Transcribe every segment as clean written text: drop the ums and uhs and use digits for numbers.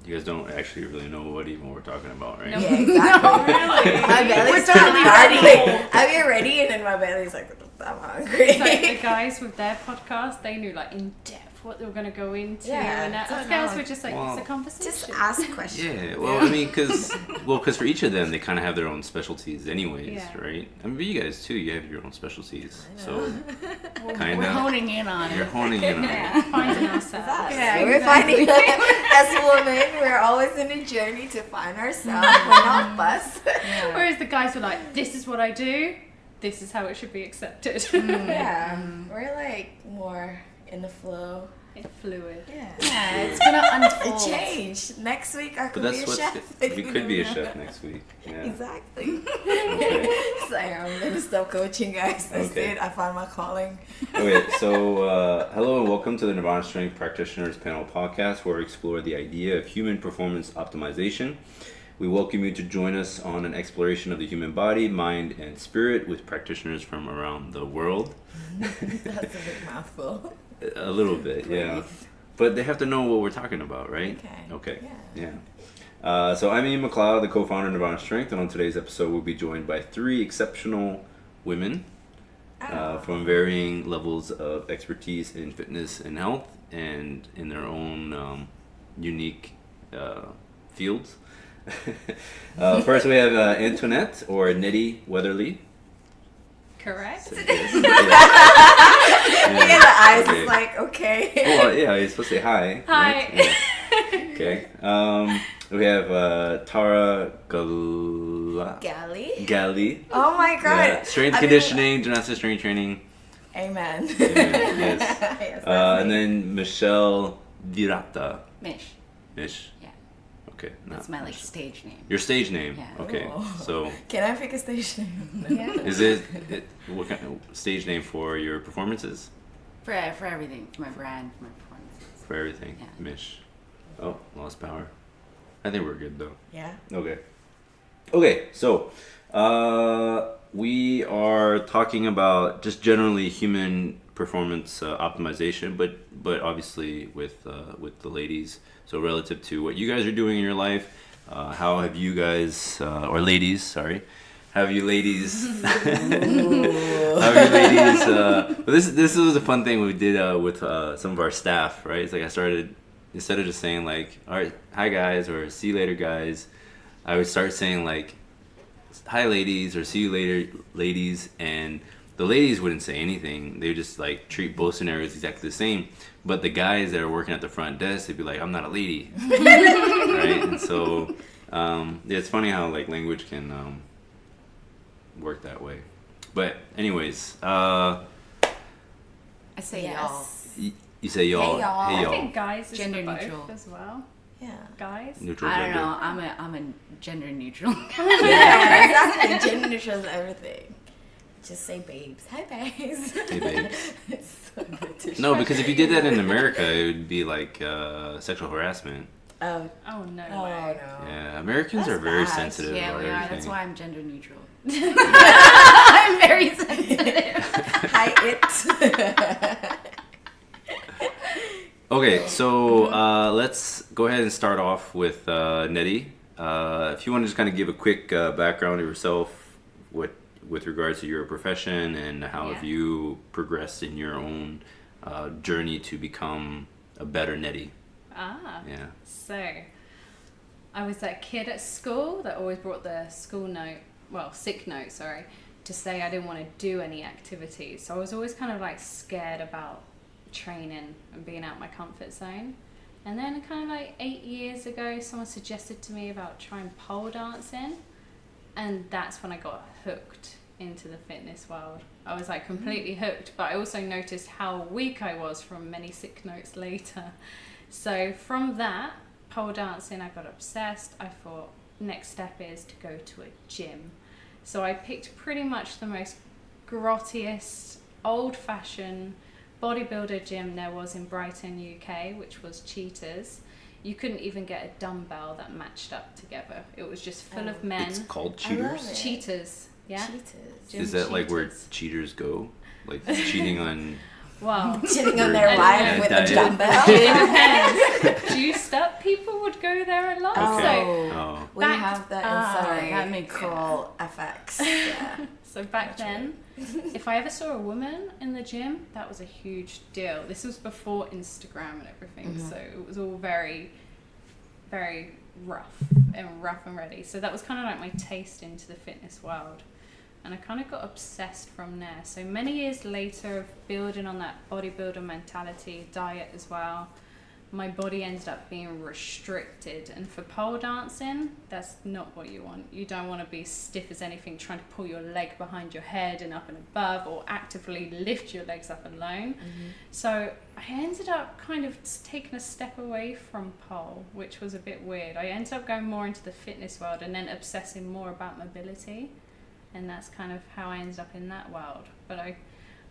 You guys don't actually really know what we're talking about, right? No. Yeah, exactly. Oh, really? My belly's starting. I get ready, and then my belly's like, I'm hungry. It's like the guys with their podcast, they knew like in depth what they were going to go into. Yeah, and us girls were just like, it's a conversation. Just ask questions. Yeah, well, I mean, because for each of them, they kind of have their own specialties anyways, right? I mean, but you guys too, you have your own specialties. So, kind of. We're honing in on it. You're honing in on it. Finding ourselves. Yeah, we're finding as women, we're always in a journey to find ourselves. We're not fuss. Yeah. Whereas the guys were like, this is what I do, this is how it should be accepted. Yeah, we're like more in the flow. It's fluid. Yeah, it's gonna unfold. It changed. Next week I could But be that's a chef. we could be a chef next week. Yeah. Exactly. Okay. So I'm gonna stop coaching, guys. That's it. I found my calling. Okay, so hello and welcome to the Nirvana Strength Practitioners Panel Podcast, where we explore the idea of human performance optimization. We welcome you to join us on an exploration of the human body, mind, and spirit with practitioners from around the world. That's a big mouthful. A little bit, yeah. But they have to know what we're talking about, right? Okay. Yeah. So I'm Ian MacLeod, the co-founder of Nirvana Strength, and on today's episode we'll be joined by 3 exceptional women from varying levels of expertise in fitness and health and in their own unique fields. First we have Antoinette, or Netty Weatherley. Correct. So, Look at the eyes, it's like, okay. Well, yeah, you're supposed to say hi. Hi. Right? Yeah. Okay. We have Tara Galih. Oh my god. Yeah. Strength conditioning, gymnastics strength training. Amen. Amen. Yes. Yes, And then Michelle Virata. Mish. Mish. Yeah. Okay. That's my stage name. Your stage name. Yeah. Okay. Oh. So. Can I pick a stage name? Yeah. Is it what kind of stage name for your performances? For everything. For my brand, for my performances. For everything. Yeah. Mish. Oh, lost power. I think we're good though. Yeah. Okay, so we are talking about just generally human performance optimization, but obviously with the ladies. So relative to what you guys are doing in your life, how have you guys or ladies? Sorry, have you ladies? This was a fun thing we did with some of our staff, right? It's like I started. Instead of just saying like, all right, hi guys, or see you later guys, I would start saying like, hi ladies, or see you later ladies, and the ladies wouldn't say anything. They would just like treat both scenarios exactly the same. But the guys that are working at the front desk, they'd be like, I'm not a lady. Right? And so, yeah, it's funny how like language can work that way. But anyways, I say y'all. You say y'all. Hey, y'all. I think guys is Gender for both neutral. as well. Yeah. Guys. Neutral I gender. don't know. I'm a gender neutral. Yeah, exactly. Gender neutral is everything. Just say babes. Hi, babes. Hey, babes. It's so British. No, because if you did that in America, it would be like sexual harassment. Oh No no. way. Yeah, Americans That's are very bad. sensitive Yeah, about we are. everything. That's why I'm gender neutral. I'm very sensitive. Hi, it. Okay, so let's go ahead and start off with Netty. If you want to just kind of give a quick background of yourself with regards to your profession and how have you progressed in your own journey to become a better Netty. Yeah. So, I was that kid at school that always brought the sick note, to say I didn't want to do any activities. So I was always kind of like scared about training and being out my comfort zone. And then kind of like 8 years ago, someone suggested to me about trying pole dancing. And that's when I got hooked into the fitness world. I was like completely hooked, but I also noticed how weak I was from many sick notes later. So from that, pole dancing, I got obsessed. I thought next step is to go to a gym. So I picked pretty much the most grottiest, old-fashioned bodybuilder gym there was in Brighton, UK, which was Cheetahs. You couldn't even get a dumbbell that matched up together. It was just full of men. It's called I love cheaters? it. Cheetahs, yeah. Cheetahs. Gym Is that like where cheaters. cheaters go? Like cheating on Well, Cheating on their I don't wife know. with a Diet. dumbbell. it depends. Juiced up people would go there a lot. Oh. We Back- have that that inside makes Cool FX. Yeah. So back then, if I ever saw a woman in the gym, that was a huge deal. This was before Instagram and everything, so it was all very, very rough and ready. So that was kind of like my taste into the fitness world. And I kind of got obsessed from there. So many years later of building on that bodybuilder mentality, diet as well, my body ended up being restricted. And for pole dancing, that's not what you want. You don't want to be stiff as anything, trying to pull your leg behind your head and up and above, or actively lift your legs up alone. So I ended up kind of taking a step away from pole, which was a bit weird. I ended up going more into the fitness world and then obsessing more about mobility. And that's kind of how I ended up in that world. But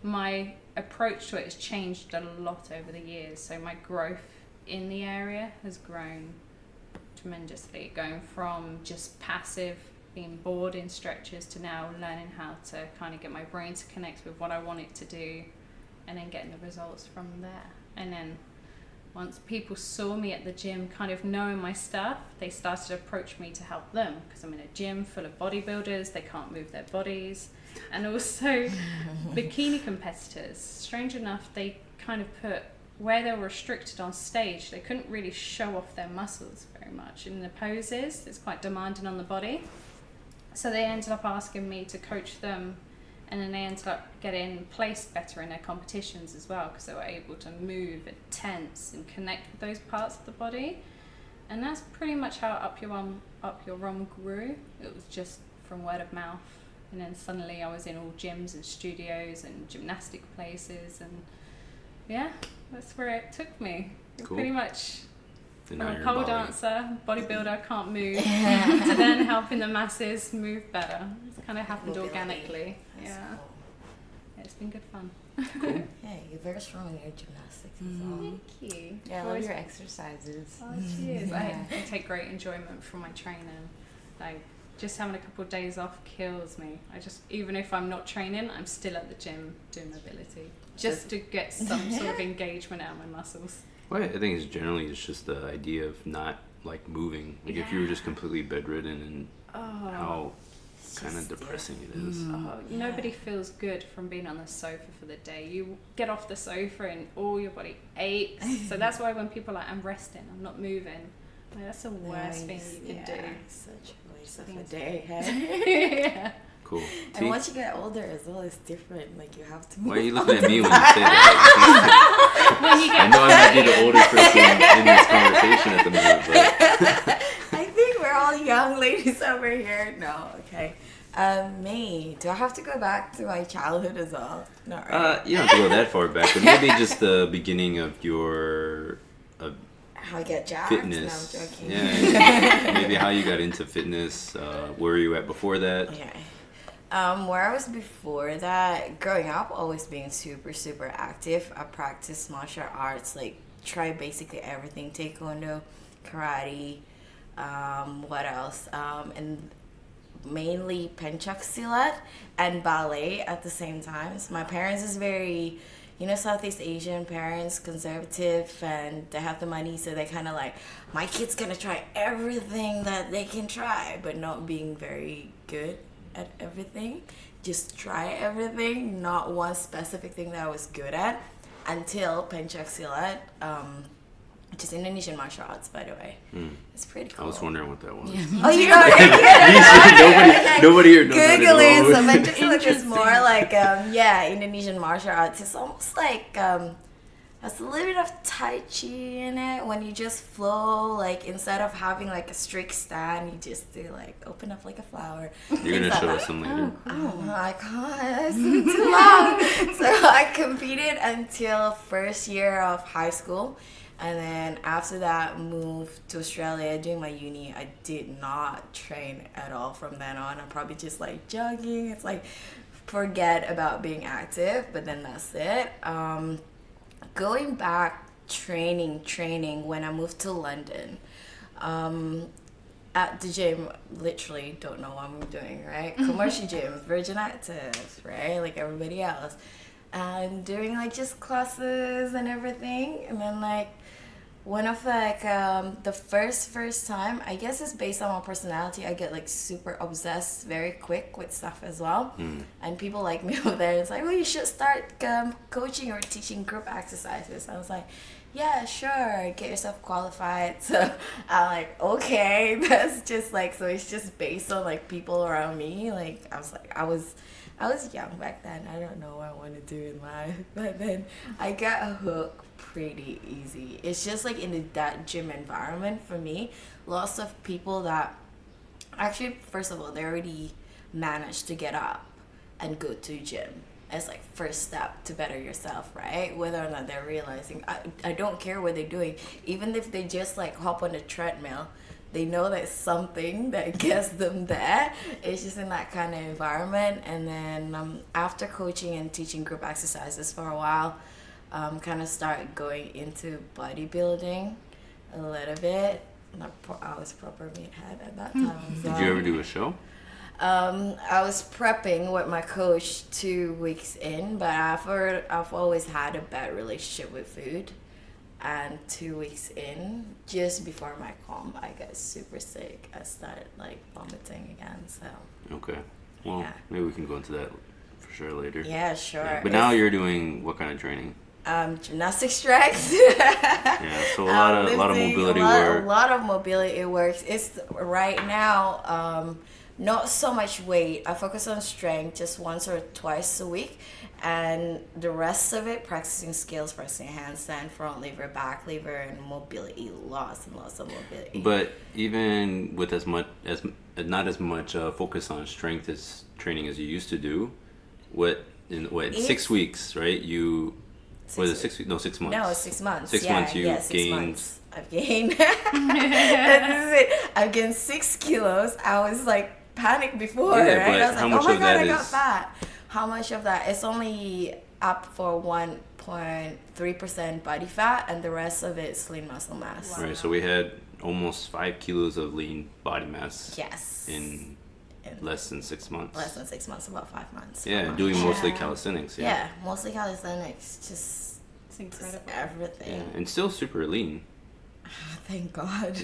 my approach to it has changed a lot over the years. So my growth in the area has grown tremendously, going from just passive, being bored in stretches, to now learning how to kind of get my brain to connect with what I want it to do, and then getting the results from there. And then once people saw me at the gym kind of knowing my stuff, they started to approach me to help them, because I'm in a gym full of bodybuilders, they can't move their bodies. And also bikini competitors, strange enough, they kind of put, where they were restricted on stage, they couldn't really show off their muscles very much in the poses. It's quite demanding on the body. So they ended up asking me to coach them, and then they ended up getting placed better in their competitions as well, because they were able to move and tense and connect with those parts of the body. And that's pretty much how Up Your Rum grew. It was just from word of mouth. And then suddenly I was in all gyms and studios and gymnastic places, and yeah, that's where it took me. Cool. Pretty much And from now a you're pole Bali. dancer, bodybuilder, can't move, to then helping the masses move better. It's kind of happened Mobility. organically. That's Yeah. cool. It's been good fun. Cool. Hey, you're very strong in your gymnastics as well. Thank you. Yeah, I love Always- your exercises. Oh, cheers. Yeah. I take great enjoyment from my training. Like, just having a couple of days off kills me. Even if I'm not training, I'm still at the gym doing mobility, just to get some sort of engagement out of my muscles. Well, I think it's generally just the idea of not like moving. Like if you were just completely bedridden, and how kind of depressing it is. Nobody feels good from being on the sofa for the day. You get off the sofa and all your body aches. So that's why when people are like, I'm resting, I'm not moving, like, that's the worst thing you can do. Such a waste of a Things- day, hey? Yeah. Cool. And once you get older as well, it's different. Like you have to move. Why are you looking at me when you say that? When you I get know I might be the older person in this conversation at the moment, but I think we're all young ladies over here. No, okay. Me. Do I have to go back to my childhood as well? No, right? you don't have to go that far back, but maybe just the beginning of your How I get jobs? fitness. No, I'm joking. Yeah, maybe how you got into fitness. Where were you at before that? Okay. Where I was before that, growing up, always being super, super active. I practiced martial arts, like try basically everything: taekwondo, karate, what else? And mainly penchak silat and ballet at the same time. So my parents is very, Southeast Asian parents, conservative, and they have the money, so they kind of like, my kid's gonna try everything that they can try, but not being very good at everything. Just try everything, not one specific thing that I was good at, until penchak silat, which is Indonesian martial arts, by the way. It's pretty cool. I was wondering what that was. Oh, you know it? Nobody here knows that Google at it. all. So penchak silat is more like, Indonesian martial arts. It's almost like, there's a little bit of Tai Chi in it, when you just flow, like instead of having like a strict stand, you just do like open up like a flower. You're gonna show us some later. Oh, I can't. It's been too long. So I competed until first year of high school, and then after that moved to Australia doing my uni. I did not train at all from then on. I'm probably just like jogging. It's like forget about being active, but then that's it. Going back training when I moved to London, at the gym, literally don't know what I'm doing, right? Commercial gym, Virgin Active, right? Like everybody else. and doing like just classes and everything. And then like one of like the first time, I guess it's based on my personality, I get like super obsessed very quick with stuff as well. And people like me over there, it's like, oh, you should start coaching or teaching group exercises. I was like, yeah, sure, get yourself qualified. So I'm like, okay, that's just like, so it's just based on like people around me. Like I was young back then. I don't know what I want to do in life, but then I got a hook pretty easy. It's just like in that gym environment for me, lots of people that actually, first of all, they already managed to get up and go to gym. It's like first step to better yourself, right? Whether or not they're realizing, I don't care what they're doing. Even if they just like hop on the treadmill, they know there's something that gets them there. It's just in that kind of environment. And then after coaching and teaching group exercises for a while, kind of started going into bodybuilding a little bit. I was proper meathead at that time. Did you ever do a show? I was prepping with my coach 2 weeks in, but I've always had a bad relationship with food. And 2 weeks in, just before my comp, I got super sick. I started like vomiting again. So okay, well, yeah. Maybe we can go into that for sure later. Yeah, sure. Yeah. But now you're doing what kind of training? Gymnastic strength. Yeah, so a lot of mobility work. A lot of mobility works. It's right now. Not so much weight. I focus on strength just once or twice a week, and the rest of it practicing skills, practicing handstand, front lever, back lever, and mobility. Lots and lots of mobility. But even with not as much focus on strength as training as you used to do, in 6 weeks, right? You was it 6 weeks? No, 6 months. No, 6 months. 6 months you gained. Months. I've gained. That's it. I've gained 6 kilos. I was like panicked before, yeah, right? But I was how like, much oh my of god, that I got is... fat. How much of that? It's only up for 1.3% body fat, and the rest of it is lean muscle mass. Wow. Right. So we had almost 5 kilos of lean body mass. Yes. In less than 6 months. Less than 6 months, about 5 months. Yeah, doing mostly calisthenics. Yeah, mostly calisthenics. Just it's incredible. Just everything. Yeah, and still super lean. Thank God.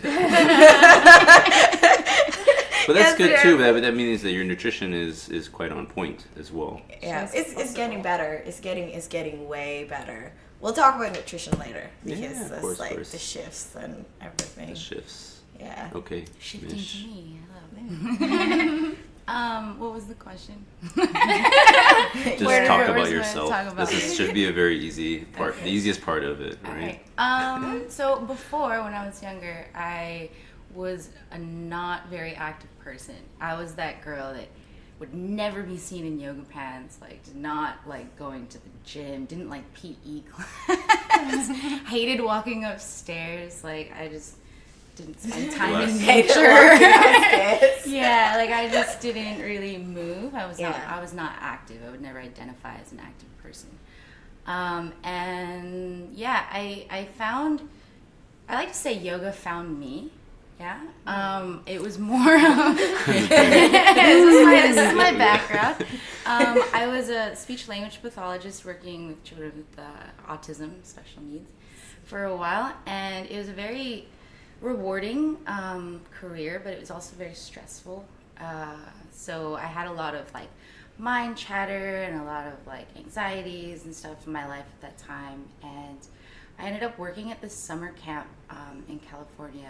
But that's good too. That means that your nutrition is quite on point as well. Yeah, it's getting better. It's getting way better. We'll talk about nutrition later because it's like the shifts and everything. The shifts. Yeah. Okay. Shifting Mish. to me. I love it. What was the question? Just talk about yourself. This should be a very easy part, the easiest part of it, right? So before, when I was younger, I was a not very active person. I was that girl that would never be seen in yoga pants, like did not like going to the gym, didn't like PE class, hated walking upstairs, like I just didn't spend time in nature. Yeah, like I just didn't really move. I was not active. I would never identify as an active person. And yeah, I like to say yoga found me. Yeah. It was more this is my background. I was a speech language pathologist working with children with autism, special needs for a while, and it was a very rewarding career, but it was also very stressful. So I had a lot of like mind chatter and a lot of like anxieties and stuff in my life at that time, and I ended up working at this summer camp in California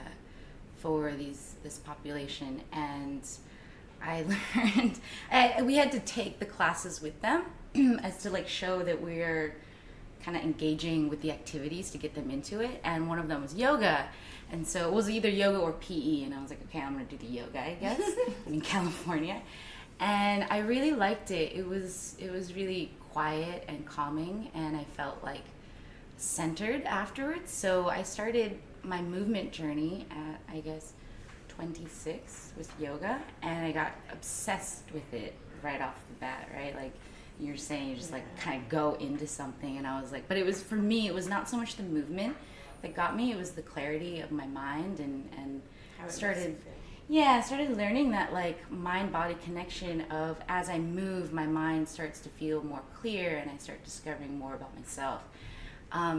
for this population, and I learned we had to take the classes with them as to like show that we're kind of engaging with the activities to get them into it, and one of them was yoga, and so it was either yoga or PE, and I was like, okay, I'm gonna do the yoga, I guess. I'm in California, and I really liked it. It was really quiet and calming, and I felt like centered afterwards. So I started my movement journey at, I guess, 26 with yoga, and I got obsessed with it right off the bat, right? Like you're saying, you just like kind of go into something, and I was like, but it was, for me, it was not so much the movement that got me, it was the clarity of my mind, and started, Yeah, I started learning that like mind-body connection of as I move, my mind starts to feel more clear and I start discovering more about myself.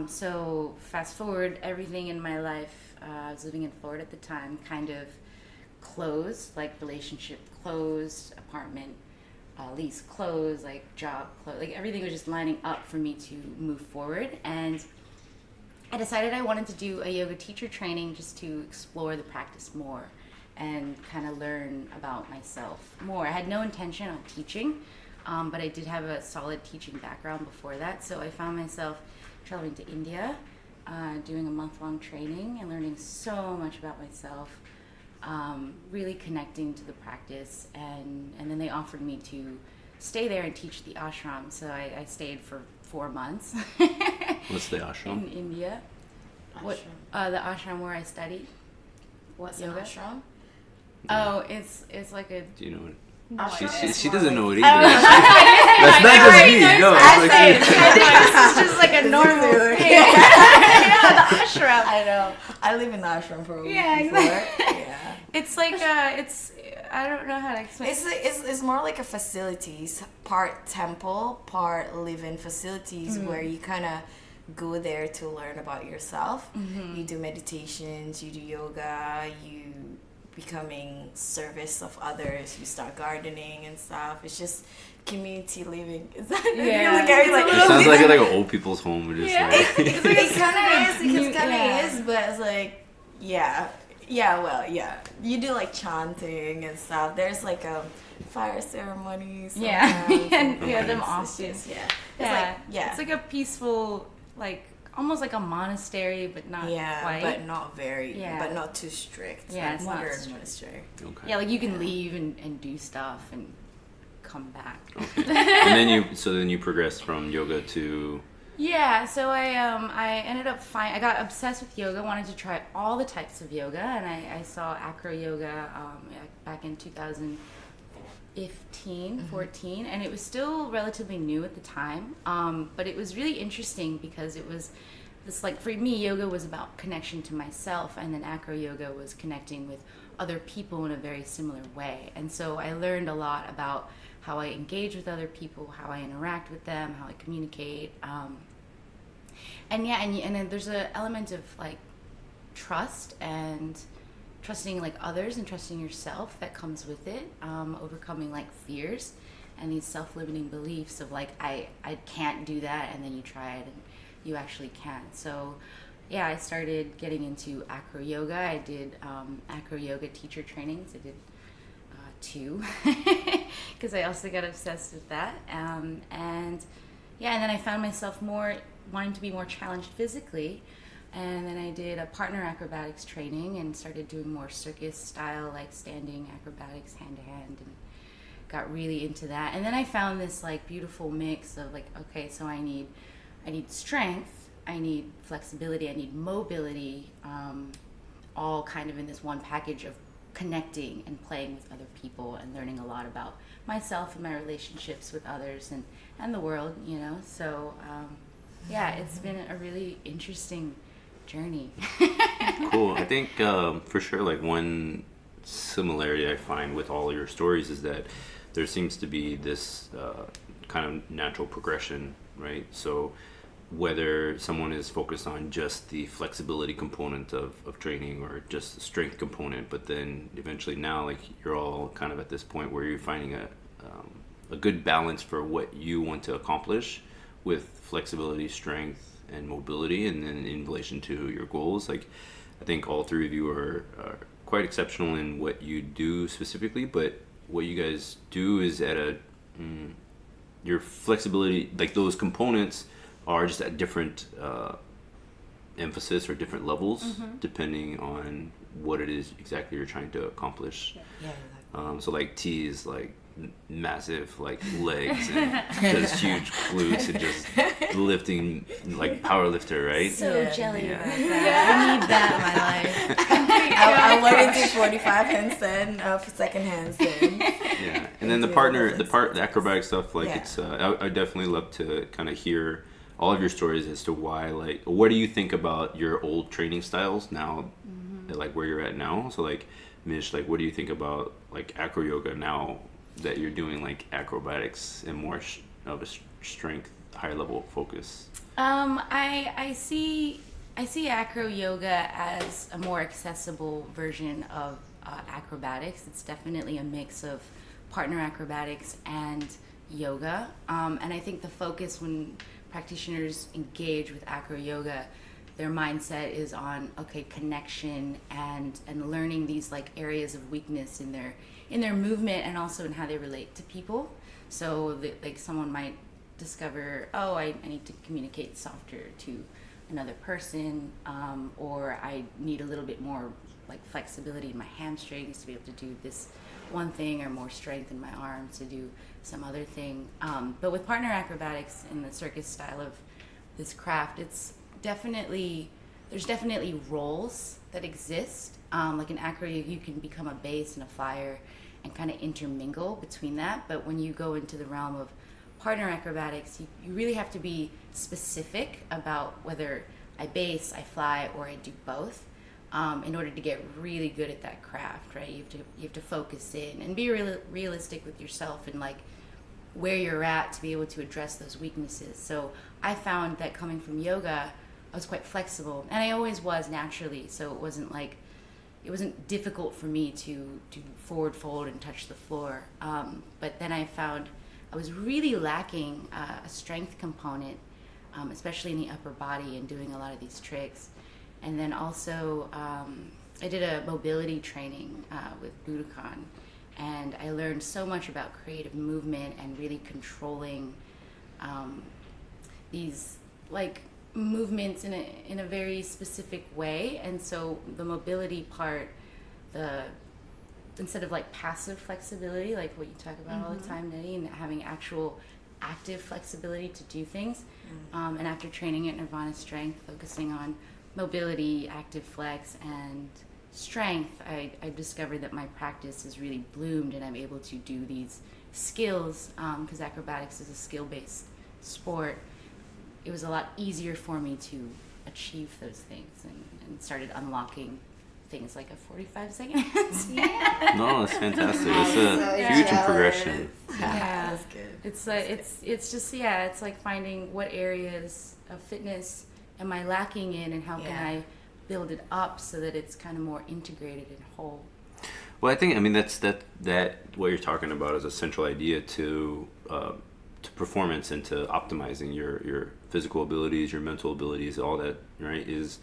So fast forward, everything in my life, I was living in Florida at the time, kind of closed, like relationship closed, apartment lease closed, like job closed, like everything was just lining up for me to move forward. And I decided I wanted to do a yoga teacher training just to explore the practice more and kind of learn about myself more. I had no intention on teaching, but I did have a solid teaching background before that. So I found myself traveling to India, doing a month-long training and learning so much about myself, really connecting to the practice. And then they offered me to stay there and teach the ashram. So I stayed for 4 months. What's the ashram? In India. Ashram. The ashram where I studied. What's Yoga? an ashram? Oh, it's like a... Do you know what? Ashram She is doesn't more know it like- either. That's not just me. No, it's I like think this is just like a normal thing. Yeah, the ashram. I know. I live in the ashram for a week Yeah, before. exactly. Yeah. It's like it's I don't know how to explain. It's more like a facilities, part temple, part living facilities where you kind of go there to learn about yourself. You do meditations, you do yoga, you becoming service of others, you start gardening and stuff. It's just community living. Is that Yeah. it sounds like an old people's home. Just Yeah. like, it kind of is. It kind of Yeah. is, but it's like, yeah. Well, yeah. You do like chanting and stuff. There's like a fire ceremonies. Yeah, and we have them It's often. just, yeah. It's like a peaceful, like almost like a monastery, but not quite. but not very, Yeah. but not too strict. Yeah, like it's not modern strict. monastery. okay. Yeah, like you can leave and do stuff and come back. Okay. And then you progressed from yoga to Yeah, so I ended up I got obsessed with yoga, wanted to try all the types of yoga, and I saw AcroYoga back in 2015, 14, and it was still relatively new at the time, but it was really interesting because it was this, like, for me, yoga was about connection to myself, and then AcroYoga was connecting with other people in a very similar way, and so I learned a lot about how I engage with other people, how I interact with them, how I communicate, and then there's an element of like trust and trusting like others and trusting yourself that comes with it, overcoming like fears and these self-limiting beliefs of like I can't do that, and then you try it and you actually can. So yeah, I started getting into AcroYoga. I did AcroYoga teacher trainings. I did 2 because I also got obsessed with that, and then I found myself more wanting to be more challenged physically, and then I did a partner acrobatics training and started doing more circus style, like standing acrobatics hand to hand, and got really into that. And then I found this like beautiful mix of like, okay, so I need strength, I need flexibility, I need mobility, all kind of in this one package of connecting and playing with other people and learning a lot about myself and my relationships with others and the world, you know. So yeah, it's been a really interesting journey. Cool. I think for sure, like one similarity I find with all your stories is that there seems to be this kind of natural progression, right? So whether someone is focused on just the flexibility component of training or just the strength component, but then eventually now, like, you're all kind of at this point where you're finding a good balance for what you want to accomplish with flexibility, strength, and mobility, and then in relation to your goals. Like, I think all 3 of you are quite exceptional in what you do specifically, but what you guys do is at your flexibility, like those components are just at different emphasis or different levels, depending on what it is exactly you're trying to accomplish. Yeah, exactly. So like T is like massive like legs and just huge glutes and just lifting like power lifter, right? So Yeah. jelly Yeah. about that. I need that in my life. I learned to do 45 handstand, second handstand. Yeah, and then the acrobatic stuff, like it's I definitely love to kind of hear all of your stories as to why, like, what do you think about your old training styles now, like where you're at now? So like Mish, like, what do you think about like AcroYoga now that you're doing like acrobatics and more of a strength, higher level focus? I see AcroYoga as a more accessible version of acrobatics. It's definitely a mix of partner acrobatics and yoga, and I think the focus when practitioners engage with AcroYoga, their mindset is on connection and learning these like areas of weakness in their movement and also in how they relate to people. So like someone might discover, oh, I need to communicate softer to another person, or I need a little bit more like flexibility in my hamstrings to be able to do this one thing, or more strength in my arms to do some other thing. But with partner acrobatics in the circus style of this craft, there's definitely roles that exist. Like in acro, you can become a base and a flyer and kind of intermingle between that. But when you go into the realm of partner acrobatics, you really have to be specific about whether I base, I fly, or I do both, in order to get really good at that craft, right? You have to focus in and be realistic with yourself and like where you're at to be able to address those weaknesses. So I found that coming from yoga, I was quite flexible, and I always was naturally. So it wasn't difficult for me to forward fold and touch the floor. But then I found I was really lacking a strength component, especially in the upper body and doing a lot of these tricks. And then also I did a mobility training with Budokan, and I learned so much about creative movement and really controlling these like movements in a very specific way. And so the mobility part, instead of like passive flexibility, like what you talk about all the time, Netty, and having actual active flexibility to do things. And after training at Nirvana Strength, focusing on mobility, active flex, and strength, I discovered that my practice has really bloomed, and I'm able to do these skills, because acrobatics is a skill-based sport. It was a lot easier for me to achieve those things, and started unlocking things like a 45-second handstand. No, it's fantastic. It's a huge progression. Yeah, that's good. It's just it's like finding what areas of fitness am I lacking in, and how can I build it up so that it's kind of more integrated and whole. Well, I mean that's what you're talking about is a central idea to performance and to optimizing your physical abilities, your mental abilities, all that, right? Is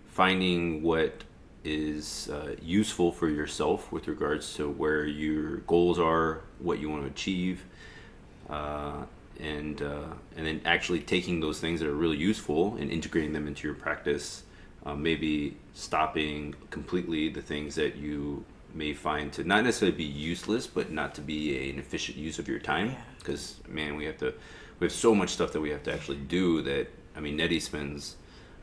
finding what is useful for yourself with regards to where your goals are, what you want to achieve, and then actually taking those things that are really useful and integrating them into your practice. Maybe stopping completely the things that you may find to not necessarily be useless, but not to be an efficient use of your time. Because man, we have so much stuff that we have to actually do that. I mean, Netty spends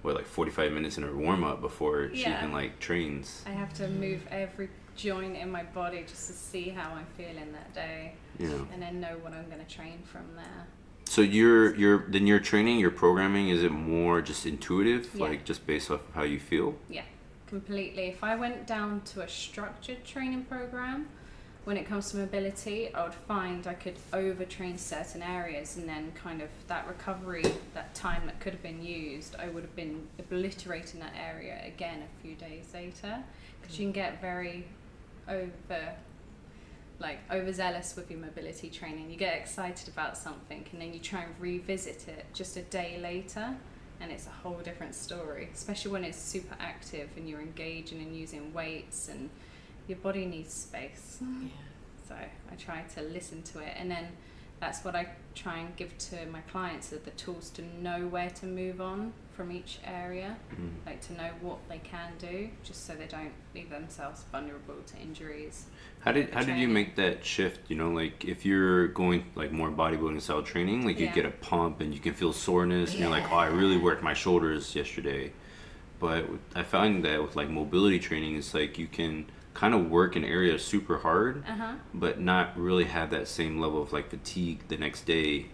like 45 minutes in her warm up before she even like trains. I have to move every joint in my body just to see how I'm feeling that day, and then know what I'm going to train from there. So your training, your programming, is it more just intuitive, like just based off of how you feel? Yeah, completely. If I went down to a structured training program, when it comes to mobility, I would find I could overtrain certain areas, and then kind of that recovery, that time that could have been used, I would have been obliterating that area again a few days later, because you can get very overzealous with your mobility training. You get excited about something, and then you try and revisit it just a day later, and it's a whole different story, especially when it's super active and you're engaging and using weights, and your body needs space. So I try to listen to it, and then that's what I try and give to my clients, are the tools to know where to move on from each area, like to know what they can do, just so they don't leave themselves vulnerable to injuries. How did you make that shift? Like if you're going like more bodybuilding style training, like you get a pump and you can feel soreness, and you're like, oh, I really worked my shoulders yesterday. But I find that with like mobility training, it's like you can kind of work an area super hard, but not really have that same level of like fatigue the next day.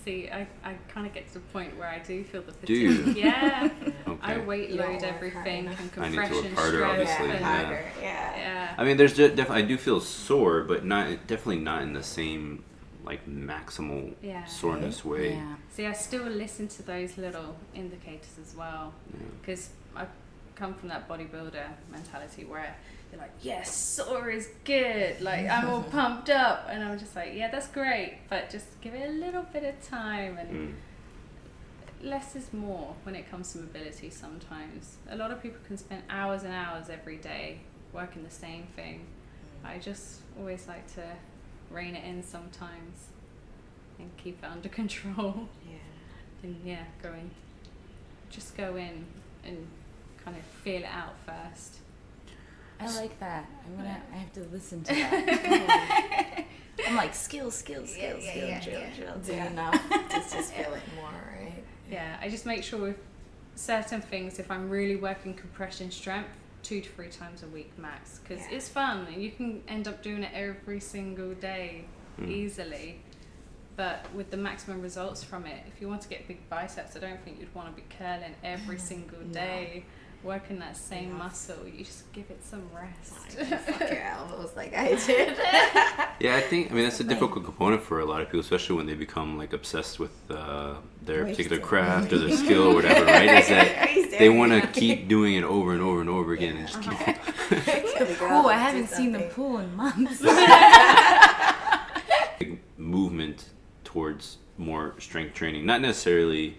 See, I kind of get to the point where I do feel the Do you? fatigue. Yeah. Okay. I weight You don't load work everything hard and I need to work compression harder, strength. obviously, and- yeah. harder. Yeah. yeah. I mean, there's definitely, I do feel sore, but definitely not in the same like maximal Yeah. soreness way. Yeah. See, I still listen to those little indicators as well, Yeah. because I come from that bodybuilder mentality where you're like, yes, sore is good, like I'm all pumped up, and I'm just like, yeah, that's great, but just give it a little bit of time, and Mm. less is more when it comes to mobility. Sometimes a lot of people can spend hours and hours every day working the same thing. I just always like to rein it in sometimes and keep it under control. Yeah. And yeah, just go in and kind of feel it out first. I like that. I have to listen to that. I'm like skills, drill. Do enough to just feel it more, right? Yeah, I just make sure with certain things, if I'm really working compression strength, 2 to 3 times a week max, because Yeah. it's fun and you can end up doing it every single day easily. But with the maximum results from it, if you want to get big biceps, I don't think you'd want to be curling every single day, working that same muscle. You just give it some rest. Fuck your elbows like I did. Yeah, I mean that's a difficult component for a lot of people, especially when they become like obsessed with their particular craft or their skill or whatever, right? Is that they want to keep doing it over and over and over again and just keep Oh, I haven't seen the pool in months. movement towards more strength training, not necessarily.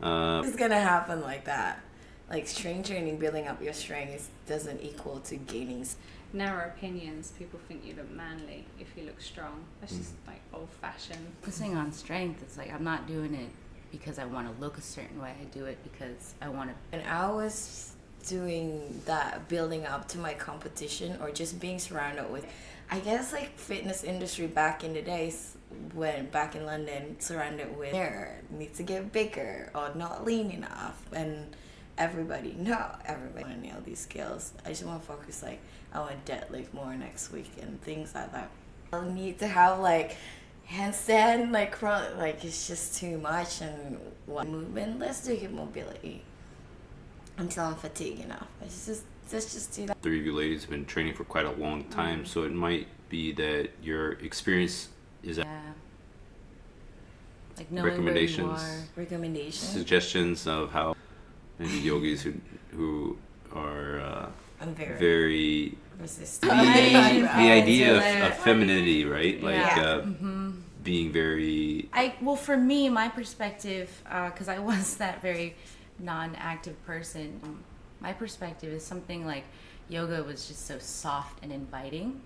It's gonna happen like that. Like strength training, building up your strength doesn't equal to gaining. Narrow opinions, people think you look manly if you look strong. That's just like old fashioned. Focusing on strength, it's like I'm not doing it because I want to look a certain way. I do it because I want to. And I was doing that, building up to my competition or just being surrounded with, I guess, like fitness industry back in the days when back in London, surrounded with need to get bigger or not lean enough, and everybody want to nail these skills. I just want to focus, like I want to deadlift more next week and things like that. I'll need to have like handstand, like curl, like it's just too much, and one movement. Let's do good mobility until I'm fatigued enough. Let's just do that. 3 of you ladies have been training for quite a long time, so it might be that your experience is like knowing where you are. Recommendations. suggestions of how maybe yogis who are I'm very resistant. the idea of femininity, right? Like Yeah. being very. Well, for me, my perspective, because I was that very non-active person, my perspective is something like yoga was just so soft and inviting,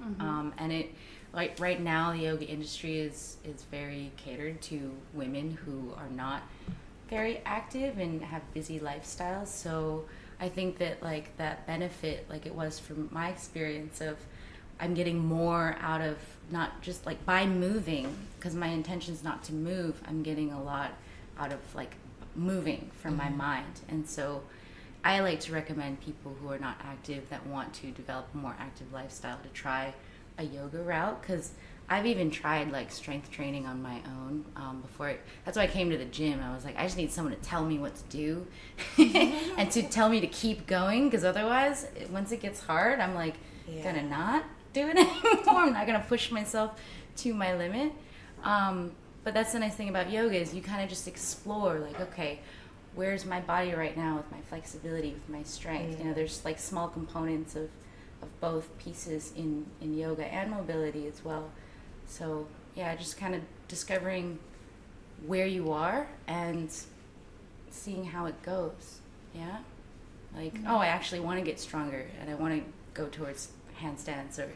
and it, like right now, the yoga industry is very catered to women who are not very active and have busy lifestyles. So I think that like that benefit, like it was from my experience of I'm getting more out of not just like by moving, because my intention is not to move, I'm getting a lot out of like moving from my mind. And so I like to recommend people who are not active that want to develop a more active lifestyle to try a yoga route, because I've even tried like strength training on my own before. That's why I came to the gym. I was like, I just need someone to tell me what to do and to tell me to keep going, because otherwise, once it gets hard, I'm like gonna not do it anymore. I'm not gonna push myself to my limit. But that's the nice thing about yoga is you kind of just explore, like, okay, where's my body right now with my flexibility, with my strength? You know, there's like small components of both pieces in yoga and mobility as well. So yeah, just kind of discovering where you are and seeing how it goes. Yeah, like oh, I actually want to get stronger and I want to go towards handstands, or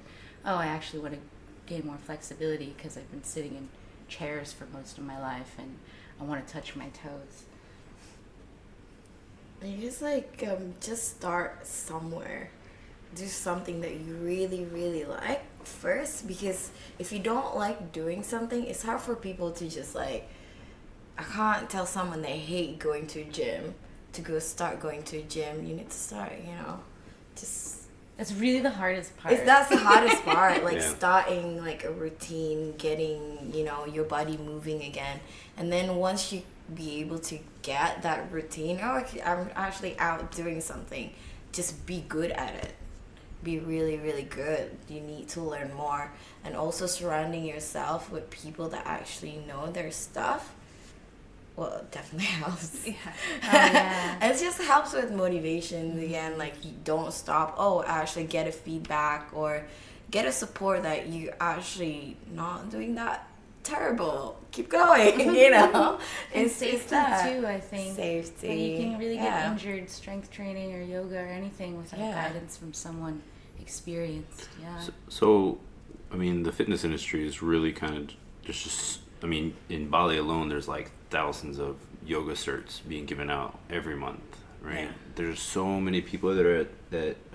oh, I actually want to gain more flexibility because I've been sitting in chairs for most of my life and I want to touch my toes. You just like just start somewhere. Do something that you really, really like first, because if you don't like doing something, it's hard for people to just like, I can't tell someone they hate going to a gym to go start going to a gym. You need to start, you know, just That's really the hardest part. That's the hardest part, like Yeah. starting like a routine, getting, your body moving again. And then once you be able to get that routine, I'm actually out doing something, just be good at it. Be really, really good. You need to learn more. And also surrounding yourself with people that actually know their stuff, well, it definitely helps. Yeah. And it just helps with motivation again. Like, you don't stop. Actually get a feedback or get a support that you actually not doing that terrible. Keep going. And It's safety that. too, I think. Safety. When you can really get Yeah. injured, strength training or yoga or anything without Yeah. guidance from someone experienced. Yeah. So, I mean, the fitness industry is really kind of just, I mean, in Bali alone, there's like thousands of yoga certs being given out every month, right? Yeah. There's so many people that are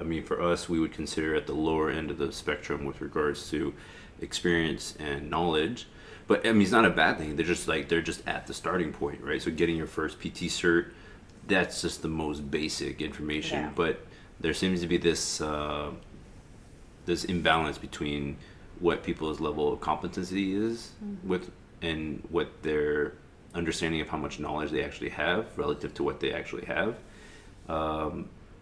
I mean, for us, we would consider at the lower end of the spectrum with regards to experience and knowledge. But I mean, it's not a bad thing. They're just at the starting point, right? So getting your first PT cert, that's just the most basic information. Yeah. But there seems to be this this imbalance between what people's level of competency is with and what their understanding of how much knowledge they actually have relative to what they actually have.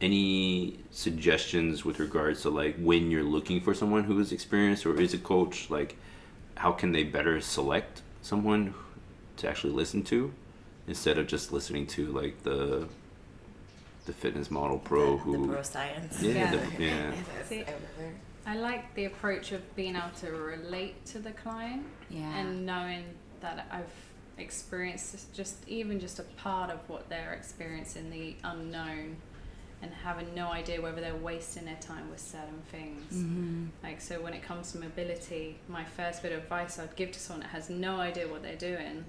Any suggestions with regards to like when you're looking for someone who is experienced or is a coach, like how can they better select someone to actually listen to instead of just listening to like the fitness model pro the who bro science. yeah. That's See, everywhere. I like the approach of being able to relate to the client Yeah. and knowing that I've experienced just a part of what they're experiencing, the unknown, and having no idea whether they're wasting their time with certain things. Mm-hmm. Like, so when it comes to mobility, my first bit of advice I'd give to someone that has no idea what they're doing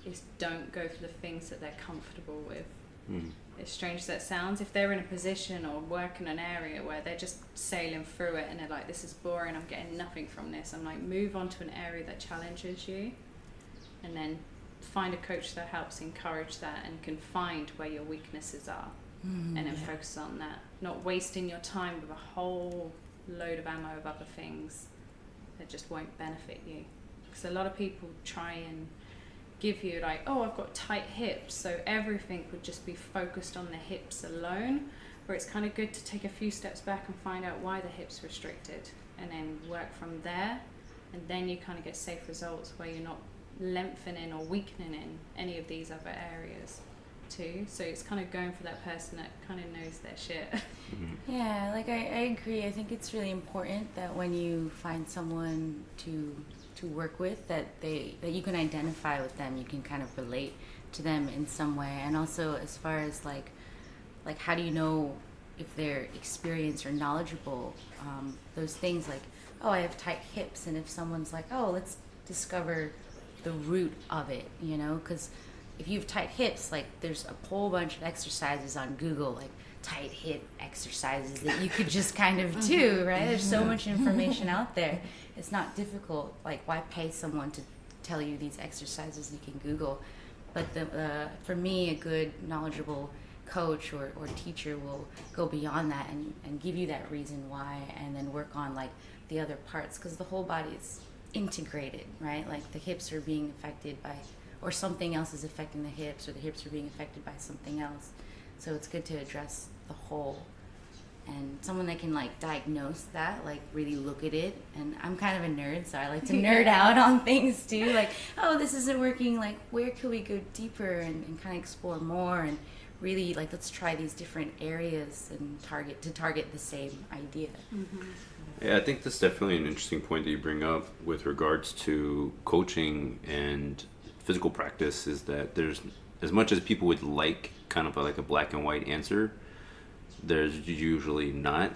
is don't go for the things that they're comfortable with. Mm. As strange as that sounds, if they're in a position or work in an area where they're just sailing through it and they're like, this is boring, I'm getting nothing from this, I'm like, move on to an area that challenges you, and then find a coach that helps encourage that and can find where your weaknesses are, and then focus on that, not wasting your time with a whole load of ammo of other things that just won't benefit you. Because a lot of people try and give you like, I've got tight hips, so everything would just be focused on the hips alone, where it's kind of good to take a few steps back and find out why the hips restricted and then work from there, and then you kind of get safe results where you're not lengthening or weakening in any of these other areas too. So it's kind of going for that person that kind of knows their shit. Yeah, like I agree. I think it's really important that when you find someone to work with, that you can identify with them, you can kind of relate to them in some way. And also as far as like how do you know if they're experienced or knowledgeable, those things like, I have tight hips, and if someone's like, let's discover the root of it, because if you have tight hips, like there's a whole bunch of exercises on Google, like tight hip exercises that you could just kind of do, right? There's so much information out there. It's not difficult. Like, why pay someone to tell you these exercises you can Google? But for me, a good, knowledgeable coach or teacher will go beyond that and give you that reason why, and then work on like the other parts, because the whole body is integrated, right? Like the hips are being affected by, or something else is affecting the hips, or the hips are being affected by something else. So it's good to address the whole, and someone that can like diagnose that, like really look at it. And I'm kind of a nerd, so I like to nerd out on things too, like, this isn't working, like where could we go deeper and kind of explore more, and really like let's try these different areas and target the same idea. Yeah, I think that's definitely an interesting point that you bring up with regards to coaching and physical practice, is that there's, as much as people would like kind of like a black and white answer, there's usually not.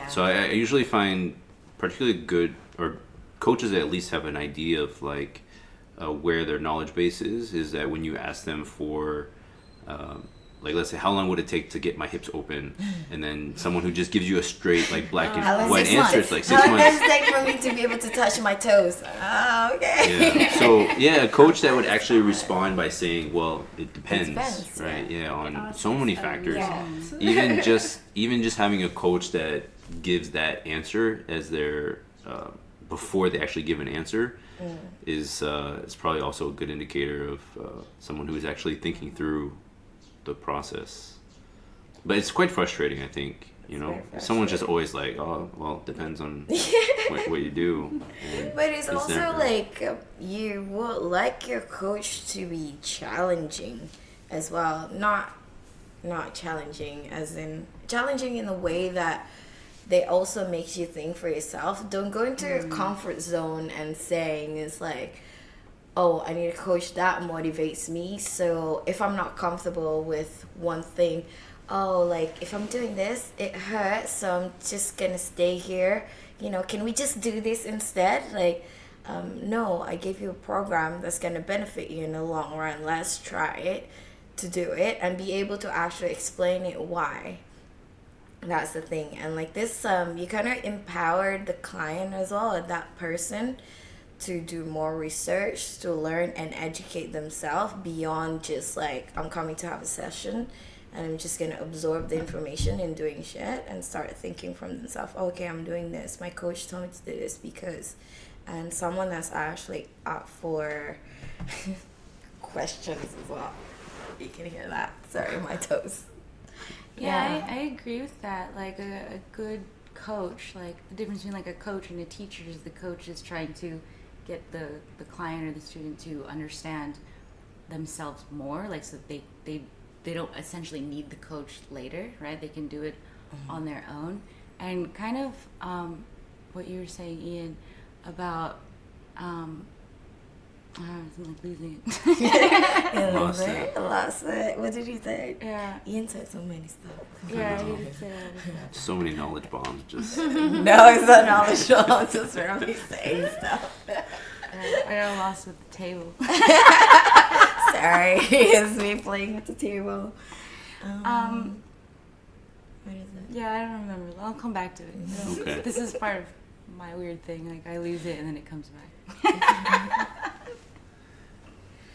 So I usually find particularly good, or coaches that at least have an idea of like where their knowledge base is that when you ask them for like let's say how long would it take to get my hips open, and then someone who just gives you a straight like black and white answer is like 6 How long months. does it take for me to be able to touch my toes? Oh, okay. Yeah. So a coach that would actually respond by saying, well, it depends, right? Yeah, on so many factors. Yeah. Even just having a coach that gives that answer as their before they actually give an answer is probably also a good indicator of someone who is actually thinking through the process. But it's quite frustrating, I think. You know, someone's just always like, oh, well, depends on what you do. And But it's also never- like you would like your coach to be challenging as well. Not challenging as in challenging in a way that they also makes you think for yourself. Don't go into your comfort zone and saying it's like, oh, I need a coach that motivates me. So if I'm not comfortable with one thing, oh, like if I'm doing this, it hurts, so I'm just gonna stay here. You know, can we just do this instead? Like, no, I gave you a program that's gonna benefit you in the long run. Let's try it to do it and be able to actually explain it why. That's the thing. And like this, you kind of empowered the client as well, that person, to do more research, to learn and educate themselves beyond just like, I'm coming to have a session and I'm just gonna absorb the information and doing shit and start thinking from themselves, okay, I'm doing this, my coach told me to do this because, and someone that's actually up for questions as well. You can hear that. Sorry, my toes. Yeah, I agree with that. Like a good coach, like the difference between like a coach and a teacher is the coach is trying to get the client or the student to understand themselves more, like so they don't essentially need the coach later, right? They can do it on their own. And kind of what you were saying, Ian, about I'm like losing it. Lost it. Lost it. What did you say? Yeah. Ian said so many stuff. Yeah, he did say that. So many knowledge bombs. Just No, it's not knowledge show. I'm just randomly saying stuff. I got lost with the table. Sorry, it's me playing with the table. What is it? Yeah, I don't remember. I'll come back to it. Okay. This is part of my weird thing. Like I lose it and then it comes back.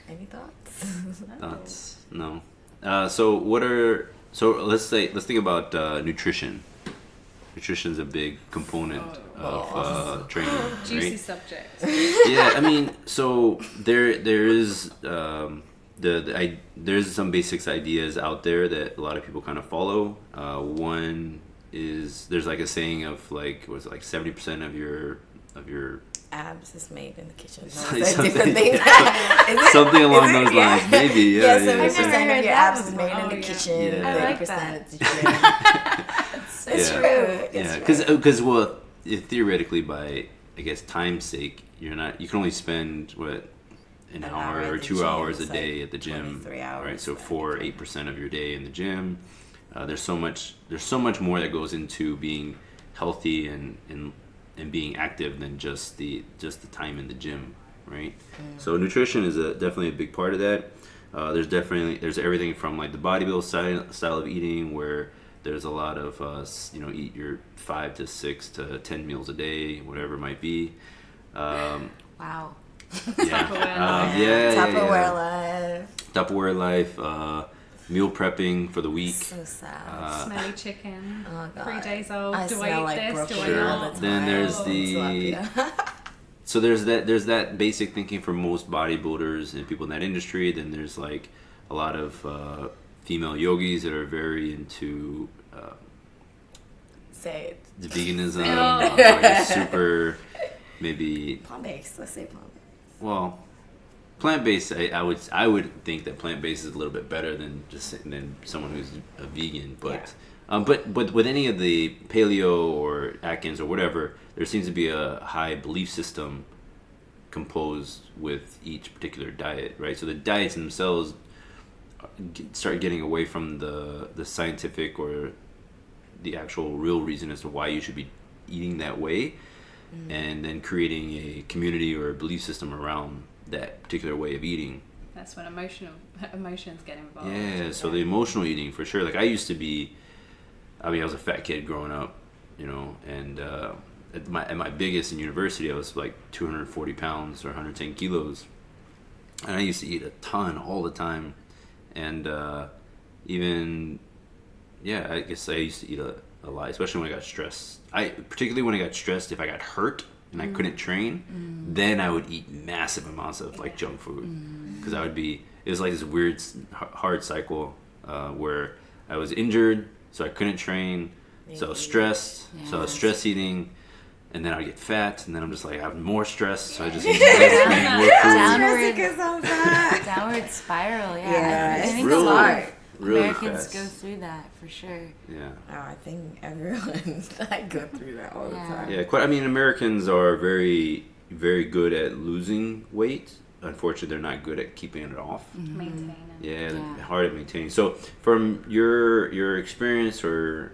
Any thoughts? Thoughts? No. So let's think about nutrition. Nutrition's a big component of training, Juicy right? subject. Yeah, I mean, so there's some basics ideas out there that a lot of people kind of follow. One is there's like a saying of like was it like 70% of your Abs is made in the kitchen. No, Something- is that a different thing? something along Is it? those Yeah. lines, maybe. Yeah, Yeah, yeah. 70% of heard your that abs is before. made in Oh, the yeah. kitchen. Yeah. I like 30% that. at the gym. It's Yeah. true. Yeah, It's true. because well, theoretically, by I guess time's sake, you can only spend an hour at or the 2 gym, hours a it's day like at the gym, 23 hours right? So at the 8% of your day in the gym. There's so much more that goes into being healthy and being active than just the time in the gym, right? So nutrition is definitely a big part of that. There's everything from like the bodybuilding style of eating where there's a lot of eat your 5 to 6 to 10 meals a day, whatever it might be. Wow. Yeah. Tupperware life. Tupperware life. Meal prepping for the week. So sad. Smelly chicken. Oh, God. 3 days old. I Do smell I like eat this? Do I broccoli all not? the Then time. there's Oh, the tilapia. so there's that basic thinking for most bodybuilders and people in that industry. Then there's like a lot of female yogis that are very into Say it. the veganism, Oh. like super maybe Plant-based. Let's say plant-based. well plant-based. I would think that plant-based is a little bit better than someone who's a vegan, but. But with any of the paleo or Atkins or whatever, there seems to be a high belief system composed with each particular diet, right? So the diets themselves start getting away from the scientific or the actual real reason as to why you should be eating that way, and then creating a community or a belief system around that particular way of eating. That's when emotions get involved. Yeah, so the emotional eating for sure. Like I used to be, I mean, I was a fat kid growing up, you know, and at my biggest in university, I was like 240 pounds or 110 kilos, and I used to eat a ton all the time, and even, yeah, I guess I used to eat a lot, especially when I got stressed. Particularly when I got stressed, if I got hurt and I couldn't train, then I would eat massive amounts of like junk food, because it was like this weird hard cycle where I was injured, so I couldn't train, so I was stressed, so I was stress eating, and then I would get fat, and then I'm just like having more stress, so I just eat more food. Downward spiral, yeah. I think real, a lot of really Americans fast. go through that for sure. Yeah. Oh, I think everyone like go through that all the time. Yeah, quite. I mean, Americans are very, very good at losing weight. Unfortunately, they're not good at keeping it off. Maintaining. Yeah, hard at maintaining. So, from your experience or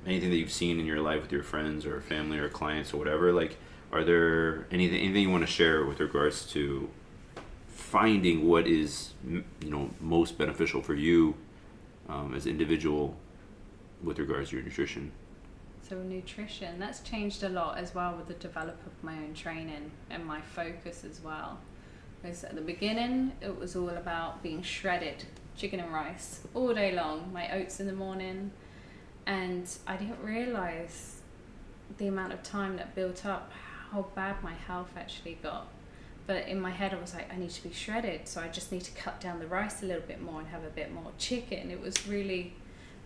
anything that you've seen in your life with your friends or family or clients or whatever, like, are there anything you want to share with regards to finding what is, you know, most beneficial for you as an individual with regards to your nutrition? So nutrition, that's changed a lot as well with the development of my own training and my focus as well. Because at the beginning, it was all about being shredded, chicken and rice, all day long, my oats in the morning. And I didn't realize the amount of time that built up, how bad my health actually got. But in my head, I was like, I need to be shredded, so I just need to cut down the rice a little bit more and have a bit more chicken. It was really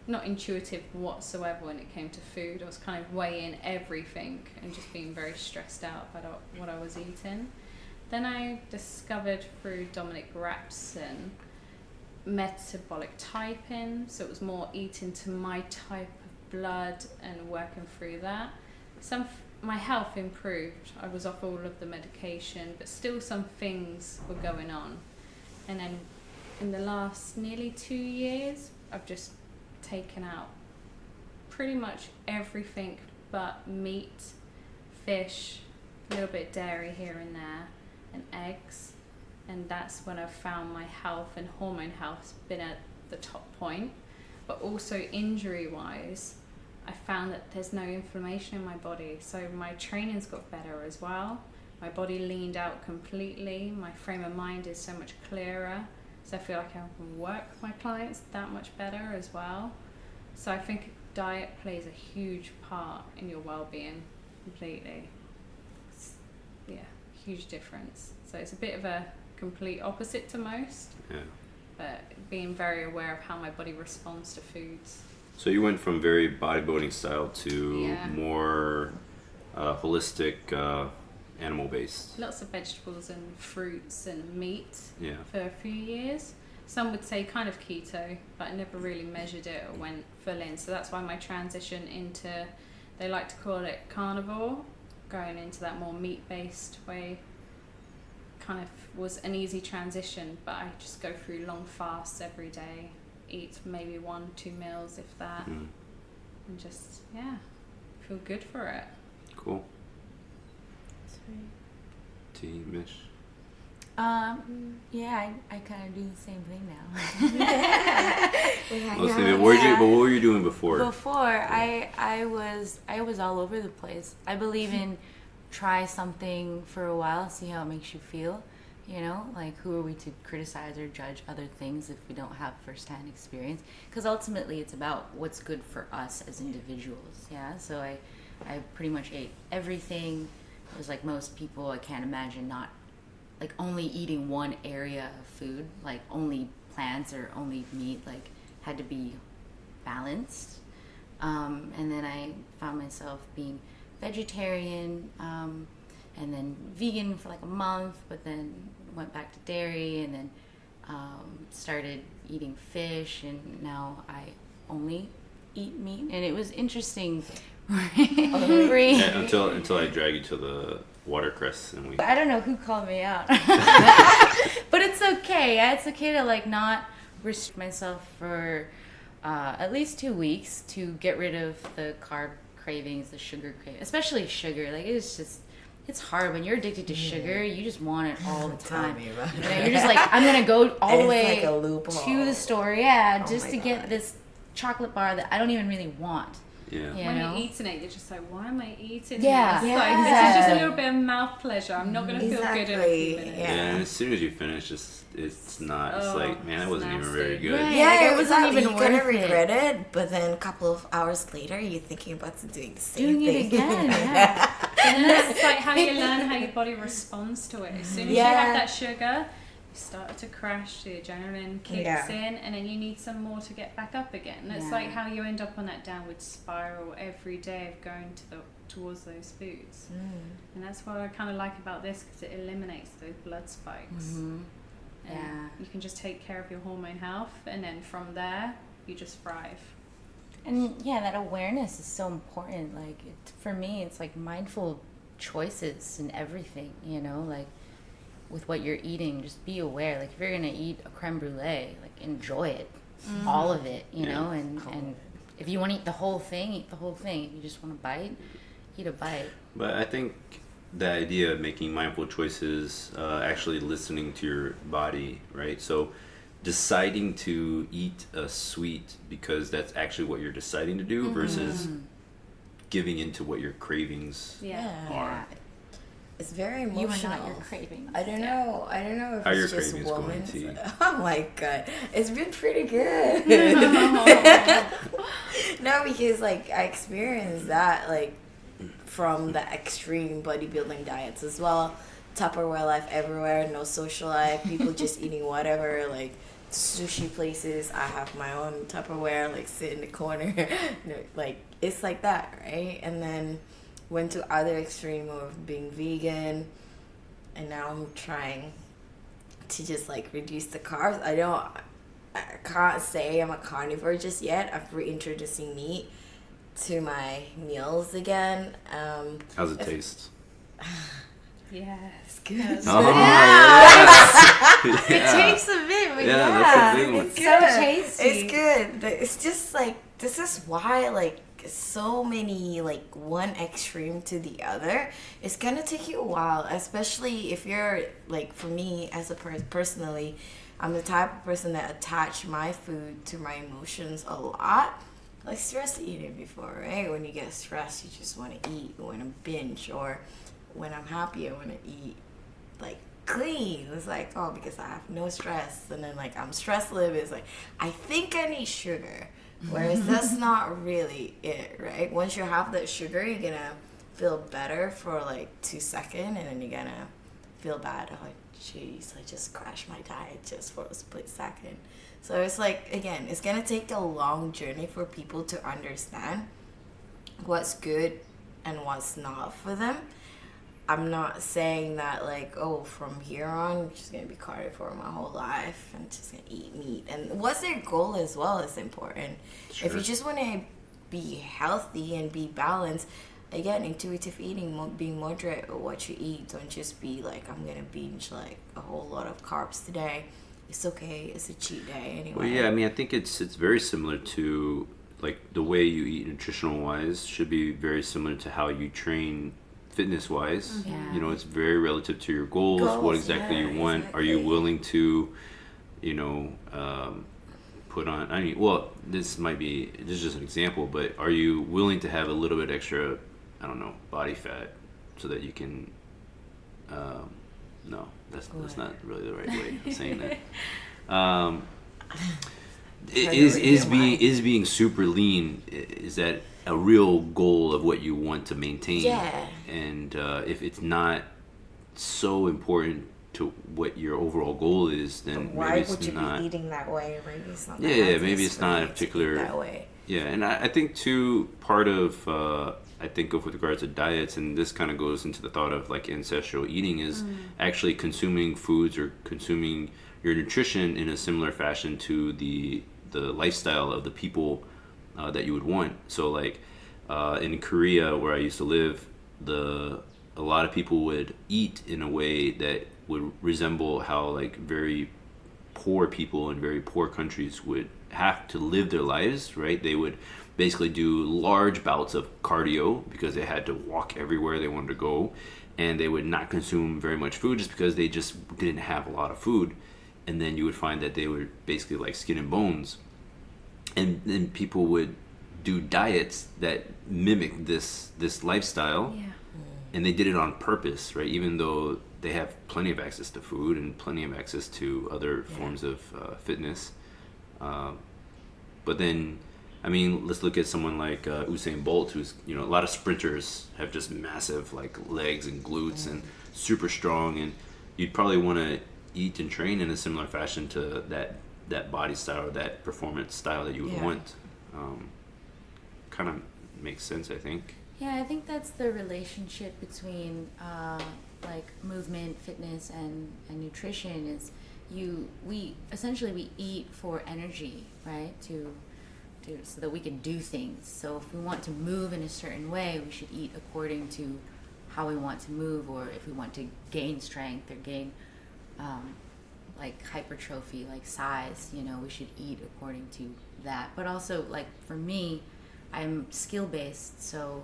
not intuitive whatsoever when it came to food. I was kind of weighing everything and just being very stressed out about what I was eating. Then I discovered through Dominic Rapson metabolic typing, so it was more eating to my type of blood and working through that. My health improved. I was off all of the medication, but still some things were going on. And then in the last nearly 2 years, I've just taken out pretty much everything but meat, fish, a little bit of dairy here and there, and eggs. And that's when I've found my health and hormone health's been at the top point. But also injury-wise, I found that there's no inflammation in my body, so my training's got better as well. My body leaned out completely. My frame of mind is so much clearer, so I feel like I can work with my clients that much better as well. So I think diet plays a huge part in your well-being completely. Huge difference. So it's a bit of a complete opposite to most, but being very aware of how my body responds to foods. So you went from very bodybuilding style to more holistic, animal-based. Lots of vegetables and fruits and meat for a few years. Some would say kind of keto, but I never really measured it or went full in. So that's why my transition into, they like to call it carnivore, going into that more meat-based way kind of was an easy transition, but I just go through long fasts every day, eat maybe 1-2 meals if that, and just feel good for it. Cool. Tea, Mish? I kind of do the same thing now. Mostly, what were you doing before? Before, I was all over the place. I believe in try something for a while, see how it makes you feel. You know, like, who are we to criticize or judge other things if we don't have firsthand experience? Because ultimately, it's about what's good for us as individuals. Yeah. So I pretty much ate everything. It was like most people. I can't imagine not like only eating one area of food, like only plants or only meat. Like, had to be balanced. And then I found myself being vegetarian, and then vegan for like a month, but then went back to dairy, and then started eating fish, and now I only eat meat. And it was interesting. Until I drag you to the watercress and we. I don't know who called me out, but it's okay. It's okay to like not restrict myself for at least 2 weeks to get rid of the carb cravings, the sugar cravings, especially sugar. Like, it's just it's hard when you're addicted to sugar. You just want it all the time. Tell me about You know, you're just like, I'm gonna go all the It's way like a loophole. to the store, just my to get God. this chocolate bar that I don't even really want. Yeah. You When know? you're eating it, you're just like, why am I eating Yeah. this? Yeah. Like, this is just a Exactly. little bit of mouth pleasure. I'm not going to feel good in a few Exactly. minutes. Yeah, Yeah. and as soon as you finish, it's not. It's Oh, like, man, that it's wasn't even nasty. very good. Right. Yeah, Like, it wasn't exactly. even You're gonna worth it. regret it, but then a couple of hours later, you're thinking about doing the same Doing thing. it again, yeah. And then it's like how you learn how your body responds to it. As soon as you Yeah. have that sugar, you start to crash, the adrenaline kicks Yeah. in, and then you need some more to get back up again. And it's Yeah. like how you end up on that downward spiral every day of going towards those foods. And that's what I kind of like about this, because it eliminates those blood spikes. And Yeah. you can just take care of your hormone health, and then from there, you just thrive. And yeah, that awareness is so important. Like for me, it's like mindful choices in everything, you know, like with what you're eating, just be aware. Like if you're gonna eat a creme brulee, like enjoy it, all of it, you know. And if you want to eat the whole thing, eat the whole thing. If you just want a bite, eat a bite. But I think the idea of making mindful choices, actually listening to your body, right? So deciding to eat a sweet because that's actually what you're deciding to do versus giving into what your cravings Yeah. are. It's very You emotional. are not your cravings. I don't know if How your it's just cravings going, women's. T? Oh my god, it's been pretty good. No, because like I experienced that like from the extreme bodybuilding diets as well. Tupperware life everywhere, no social life, people just eating whatever, like sushi places. I have my own Tupperware, like sit in the corner. Like it's like that, right? And then went to other extreme of being vegan, and now I'm trying to just like reduce the carbs. I can't say I'm a carnivore just yet. I'm reintroducing meat to my meals again. How's it taste? Yes. Good. Oh, yes. It Yeah. takes a bit, but Yeah, yeah, that's a big one. it's so tasty. It's good. It's just like this is why like so many like one extreme to the other. It's gonna take you a while, especially if you're like for me as a personally, I'm the type of person that attach my food to my emotions a lot. Like stress eating before, right? When you get stressed, you just want to eat. You want to binge, or when I'm happy, I want to eat like clean. It's like, oh, because I have no stress, and then like I'm stress live. It's like I think I need sugar, whereas that's not really it, right? Once you have that sugar, you're gonna feel better for like 2 seconds, and then you're gonna feel bad. Oh, jeez, I just crashed my diet just for a split second. So it's like, again, it's gonna take a long journey for people to understand what's good and what's not for them. I'm not saying that like, oh, from here on, I'm just gonna be carnivore my whole life and just gonna eat meat. And what's their goal as well is important. Sure. If you just want to be healthy and be balanced, again, intuitive eating, being moderate with what you eat. Don't just be like, I'm gonna binge like a whole lot of carbs today. It's okay. It's a cheat day anyway. Well, yeah, I mean, I think it's very similar to like the way you eat nutritional wise should be very similar to how you train fitness wise. Yeah. You know, it's very relative to your goals, what Goals, exactly yeah, you want. Are you exactly. willing to, you know, put on, I mean, well, this is just an example, but are you willing to have a little bit extra, I don't know, body fat so that you can, no, that's not really the right way of saying that. Is being super lean, is that a real goal of what you want to maintain? Yeah. And if it's not so important to what your overall goal is, then Why maybe it's would you not. be eating that way? Maybe it's not. Yeah, the yeah, healthiest maybe it's for not you a to eat particular- that way. Yeah, and I think too, part of I think of with regards to diets, and this kind of goes into the thought of like ancestral eating, is actually consuming foods or consuming your nutrition in a similar fashion to the lifestyle of the people that you would want. So like in Korea, where I used to live, a lot of people would eat in a way that would resemble how like very poor people in very poor countries would have to live their lives, right? They would basically do large bouts of cardio because they had to walk everywhere they wanted to go, and they would not consume very much food just because they just didn't have a lot of food. And then you would find that they were basically like skin and bones, and then people would do diets that mimic this lifestyle. Yeah. And they did it on purpose, right? Even though they have plenty of access to food and plenty of access to other forms of fitness. But then, I mean, let's look at someone like Usain Bolt, who's, you know, a lot of sprinters have just massive like legs and glutes and super strong, and you'd probably want to eat and train in a similar fashion to that body style or that performance style that you would want. Kind of makes sense, I think. Yeah, I think that's the relationship between like movement, fitness, and nutrition. Is we essentially eat for energy, right? So that we can do things. So if we want to move in a certain way, we should eat according to how we want to move. Or if we want to gain strength or gain like hypertrophy, like size, you know, we should eat according to that. But also, like for me, I'm skill based, so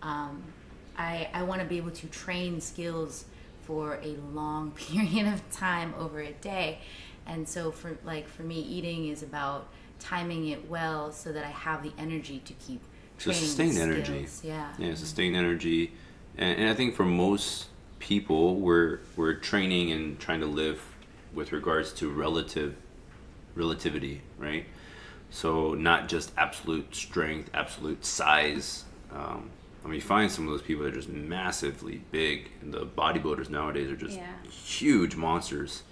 I want to be able to train skills for a long period of time over a day. And so for me, eating is about timing it well so that I have the energy to keep training Sustained skills. energy. Yeah, Sustained energy. And I think for most people, we're training and trying to live with regards to relativity, right? So not just absolute strength, absolute size. I mean, you find some of those people that are just massively big, and the bodybuilders nowadays are just huge monsters.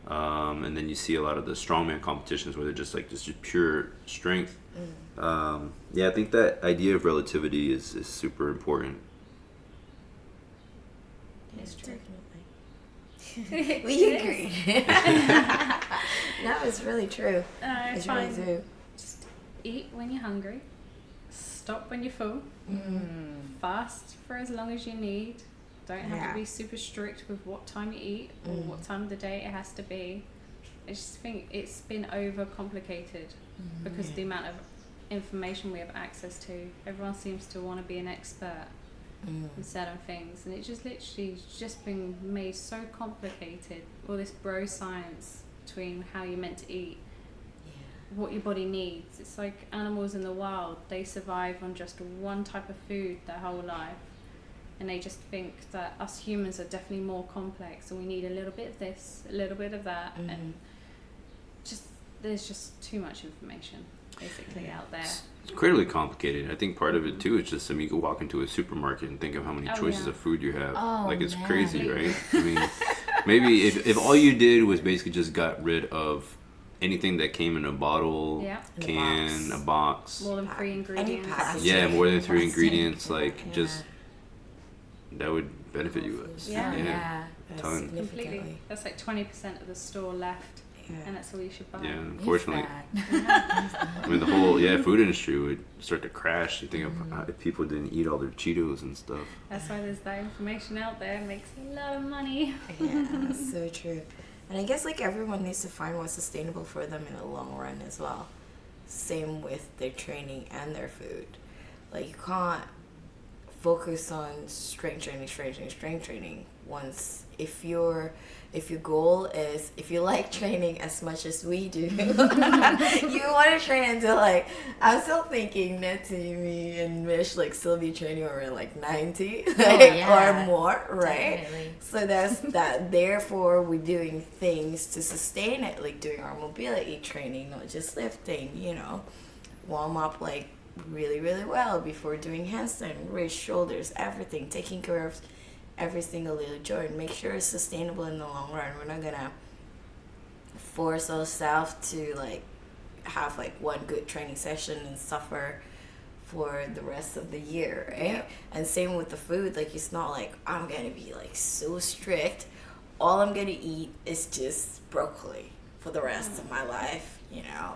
And then you see a lot of the strongman competitions where they're just like just pure strength. I think that idea of relativity is super important. It's true. Definitely. We agree. That was really true. It's really true. Just eat when you're hungry. Stop when you're full. Fast for as long as you need. Don't have to be super strict with what time you eat or what time of the day it has to be. I just think it's been overcomplicated because of the amount of information we have access to. Everyone seems to want to be an expert in certain things, and it just literally just been made so complicated. All this bro science between how you're meant to eat, what your body needs. It's like animals in the wild. They survive on just one type of food their whole life, and they just think that us humans are definitely more complex and we need a little bit of this, a little bit of that, and just there's just too much information basically out there. It's incredibly complicated. I think part of it too is just, I mean, you can walk into a supermarket and think of how many choices of food you have. Like, it's crazy, right? I mean, maybe if all you did was basically just got rid of anything that came in a bottle, can, a box. More than 3 ingredients. More than 3 ingredients. Like, just that would benefit you. Ton. Completely. That's like 20% of the store left, and that's all you should buy. Yeah, unfortunately. I mean, the whole food industry would start to crash. You think of if people didn't eat all their Cheetos and stuff. That's why there's that information out there. It makes a lot of money. Yeah, so true. And I guess like everyone needs to find what's sustainable for them in the long run as well. Same with their training and their food. Like, you can't focus on strength training once if your goal is, if you like training as much as we do, you want to train until, like, I'm still thinking Netty, me, and Mish like still be training over like 90 or more, right? Definitely. So that's that. Therefore, we're doing things to sustain it, like doing our mobility training, not just lifting. You know, warm up like really, really well before doing handstand, wrist, shoulders, everything, taking care of every single little joint. Make sure it's sustainable in the long run. We're not gonna force ourselves to like have like one good training session and suffer for the rest of the year, right? Yeah. And same with the food. Like, it's not like I'm gonna be like so strict. All I'm gonna eat is just broccoli for the rest of my life.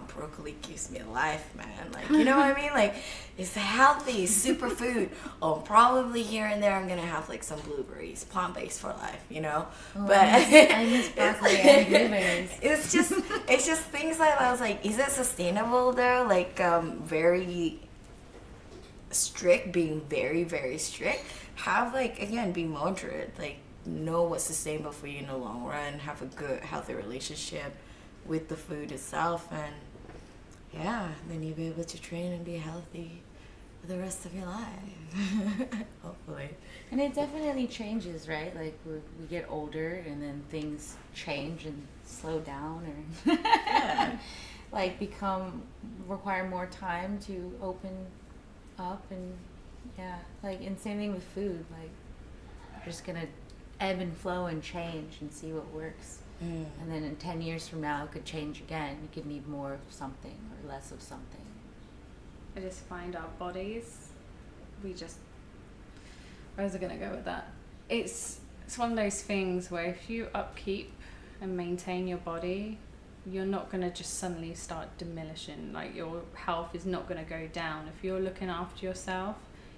broccoli gives me life, man. Like, you know what I mean? Like, it's healthy, superfood. Probably here and there I'm gonna have like some blueberries, plant-based for life, but I miss broccoli and blueberries. it's just things like that. I was like, is it sustainable though? Like, very strict, being very, very strict. Have, like, again, be moderate. Like, know what's sustainable for you in the long run. Have a good, healthy relationship with the food itself, and then you'll be able to train and be healthy for the rest of your life. Hopefully. And it definitely changes, right? Like, we get older, and then things change and slow down, or like require more time to open up, and and same thing with food. Like, we're just gonna ebb and flow and change and see what works. And then in 10 years from now, it could change again. You could need more of something or less of something. I just find our bodies, where's I gonna go with that? It's one of those things where if you upkeep and maintain your body, you're not gonna just suddenly start diminishing. Like, your health is not gonna go down if you're looking after yourself,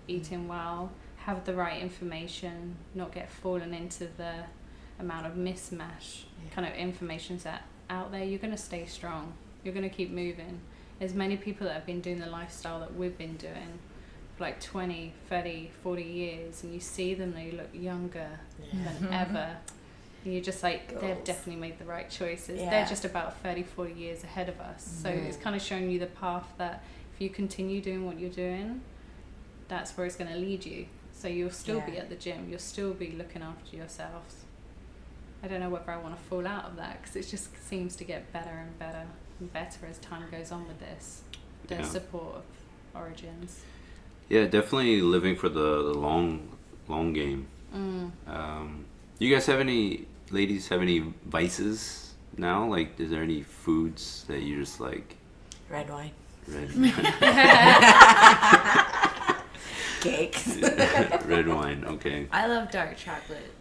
eating well, have the right information, not get fallen into the amount of mismatch kind of information's out there. You're going to stay strong. You're going to keep moving. There's many people that have been doing the lifestyle that we've been doing for like 20, 30, 40 years, and you see them, they look younger than ever. And you're just like, they've definitely made the right choices. They're just about 30, 40 years ahead of us. So it's kind of showing you the path that if you continue doing what you're doing, that's where it's going to lead you. So you'll still be at the gym. You'll still be looking after yourselves. I don't know whether I want to fall out of that, because it just seems to get better and better and better as time goes on with this. The support of Origins. Yeah, definitely living for the long game. You guys ladies have any vices now? Like, is there any foods that you just like? Red wine. Cakes. Red wine, okay. I love dark chocolate.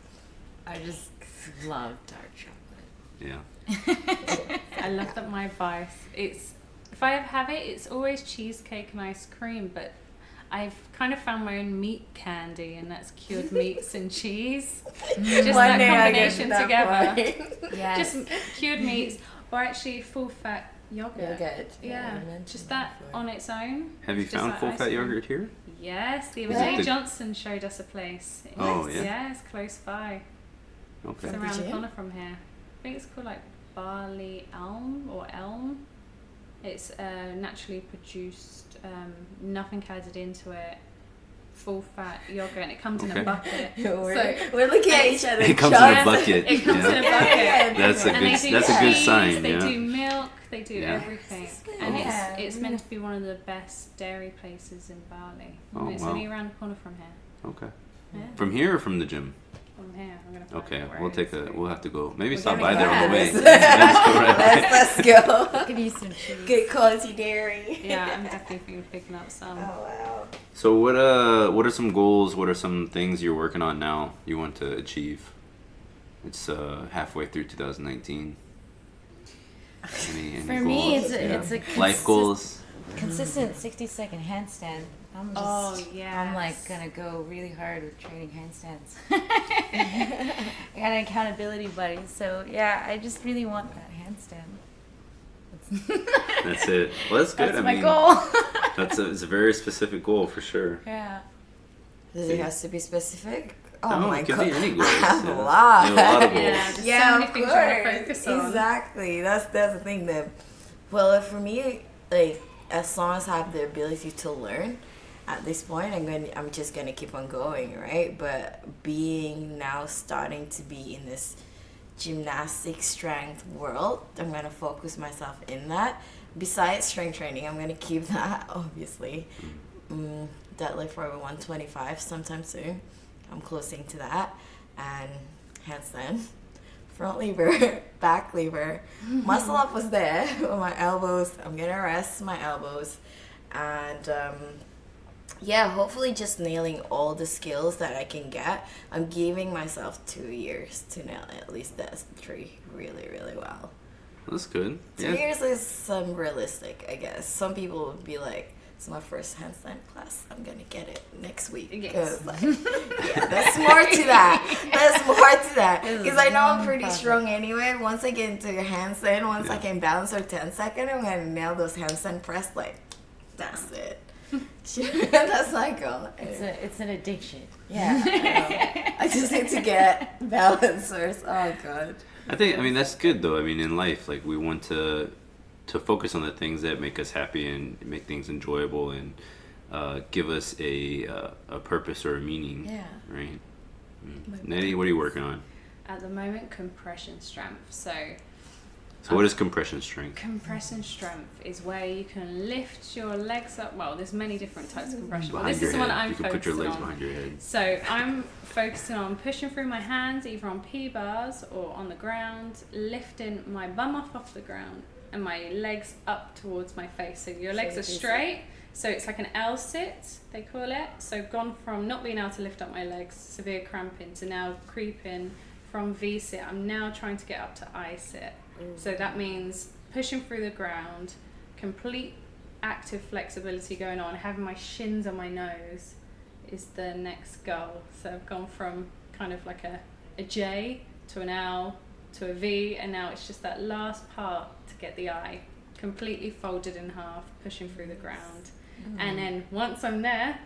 I just love dark chocolate. Yeah. I love that my vice. If I have it, it's always cheesecake and ice cream, but I've kind of found my own meat candy, and that's cured meats and cheese. Just that combination together. Yes. Just cured meats, or actually full fat yogurt. Yeah, just that on its own. Have you found like full fat yogurt here? Yes, the other day Johnson showed us a place. Yeah, it's close by. Okay. It's around the corner from here. I think it's called like Bali Elm. It's naturally produced, nothing added into it, full fat yogurt, and it comes in a bucket. So we're looking at each other. It comes in a bucket. It comes in a bucket. That's a good sign. They do milk. They do everything, and it's meant to be one of the best dairy places in Bali. And it's only around the corner from here. Okay. Yeah. From here or from the gym? From here. I'm gonna find it where it is. We'll have to go. Maybe stop by there on the way. Let's go. Give you some cheese. Good quality dairy. Yeah, I'm definitely picking up some. Oh wow. So what are some goals? What are some things you're working on now you want to achieve? It's halfway through 2019. Any For goals? me, it's a life goals. Consistent 60-second handstand. I'm like gonna go really hard with training handstands. I got an accountability buddy, so yeah, I just really want that handstand. That's it. Well, that's good. That's my goal. It's a very specific goal for sure. Yeah. Does it have to be specific? Oh no, my it could god, be any goals. I have Yeah. a lot. You have a lot of goals. Yeah, so many of things you want to course. focus on. Exactly. That's the thing. That, well, for me, like, as long as I have the ability to learn, at this point, I'm just gonna keep on going, right? But being now starting to be in this gymnastic strength world, I'm gonna focus myself in that. Besides strength training, I'm gonna keep that, obviously. Deadlift for 125 sometime soon. I'm closing to that. And handstand, front lever, back lever. Muscle up was there with my elbows. I'm gonna rest my elbows. And hopefully just nailing all the skills that I can get. I'm giving myself 2 years to nail at least that 3 really, really well. That's good. 2 years is realistic, I guess. Some people would be like, it's my first handstand class. I'm gonna get it next week. Yes. Like, yeah, there's more to that. There's more to that. Because I know I'm pretty strong anyway. Once I get into a handstand, once I can balance for 10 seconds, I'm gonna nail those handstand press. Like, that's it. That's my goal. It's an addiction. Yeah. I just need to get balancers. Oh god. I mean, that's good though. I mean, in life, like we want to focus on the things that make us happy and make things enjoyable and give us a purpose or a meaning. Yeah. Right. Netty, what are you working on? At the moment, compression strength. So what is compression strength? compression strength is where you can lift your legs up. Well, there's many different types of compression. But Behind this your is the one head. I'm You can put your focusing legs on. behind your head. So I'm focusing on pushing through my hands, either on P-bars or on the ground, lifting my bum off the ground and my legs up towards my face. So your legs are straight. So it's like an L sit, they call it. So gone from not being able to lift up my legs, severe cramping, to now creeping from V sit. I'm now trying to get up to I sit. So that means pushing through the ground, complete active flexibility going on, having my shins on my nose is the next goal. So I've gone from kind of like a J to an L to a V, and now it's just that last part to get the I, completely folded in half, pushing through the ground. And then once I'm there,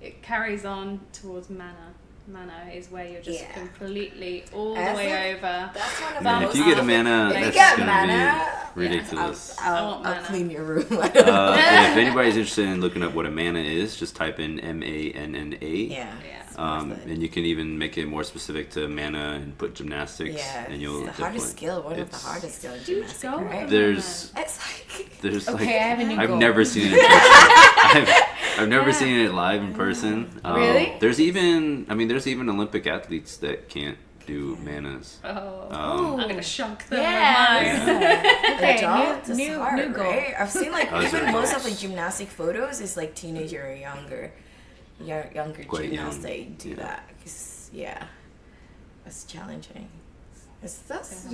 it carries on towards mana. Mana is where you're just completely all the way over. That's one of Man, the if you get a mana, If you that's get gonna mana, be ridiculous. I'll clean your room. If anybody's interested in looking up what a mana is, just type in MANNA. Yeah. And you can even make it more specific to mana and put gymnastics. Yeah, And you'll it's the hardest skill. One of the hardest skills in gymnastics, right? There's It's like... Okay, I have a new I've goal. never seen it in person. I've never seen it live in person. Really? There's even Olympic athletes that can't do manas. I'm gonna shock them. Yeah. Okay, new goal. Right? I've seen like Those even are most goals. of the gymnastic photos is like teenager or younger Quite gymnasts young, they do yeah. that. 'Cause, it's challenging. That's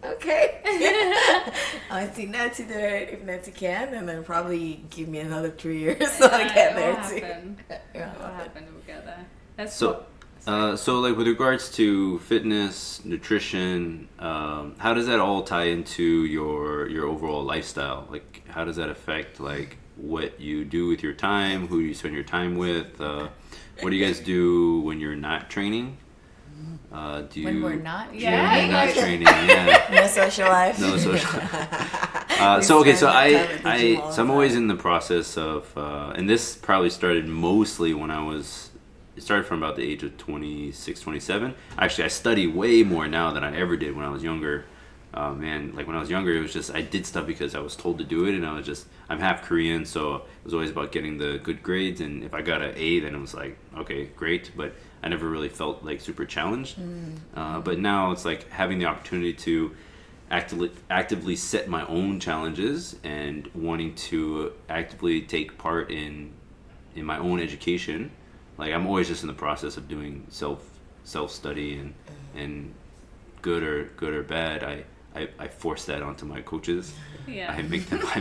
okay. I think Netty do it if Netty can, and then probably give me another 3 years so I get there too. It'll happen. We'll get there. That's So, so like with regards to fitness, nutrition, how does that all tie into your overall lifestyle? Like, how does that affect like what you do with your time, who you spend your time with? What do you guys do when you're not training? Do you, When we're not when you're not training, yeah. No social life. No social. So I'm always in the process of, and this probably started mostly it started from about the age of 26, 27. Actually, I study way more now than I ever did when I was younger. Like when I was younger, it was just, I did stuff because I was told to do it, and I'm half Korean, so it was always about getting the good grades, and if I got an A, then it was like, okay, great, but I never really felt like super challenged. But now it's like having the opportunity to actively set my own challenges and wanting to actively take part in my own education. Like I'm always just in the process of doing self study and good or bad. I force that onto my coaches. Yeah. I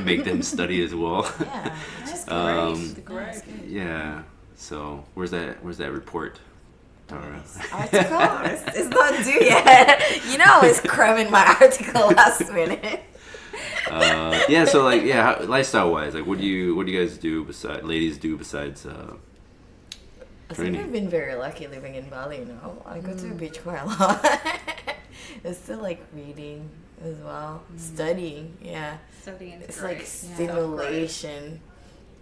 make them study as well. Yeah, Just great. great. Yeah. So where's that report, Tara? Article? It's not due yet. You know, I was cramming my article last minute. Yeah. So like, yeah, lifestyle wise, like, what do you guys do besides I think I've been very lucky living in Bali. You know, I go to the beach quite a lot. It's still like reading as well, studying. Yeah, Studying is it's great. like stimulation.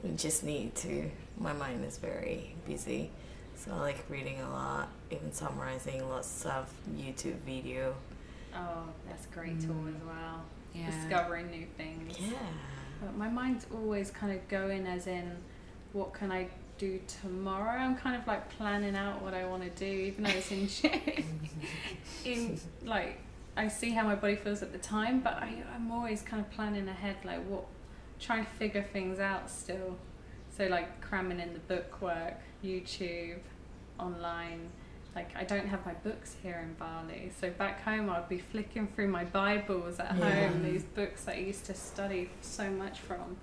You just need to. My mind is very busy, so I like reading a lot, even summarizing lots of stuff, YouTube video. Oh, that's a great tool as well. Yeah. Discovering new things. Yeah. But my mind's always kind of going as in, what can I do tomorrow? I'm kind of like planning out what I want to do, even though it's in like I see how my body feels at the time, but I'm always kind of planning ahead, like trying to figure things out still. So like cramming in the book work, YouTube, online, like I don't have my books here in Bali, so back home I'd be flicking through my Bibles at home, these books that I used to study so much from.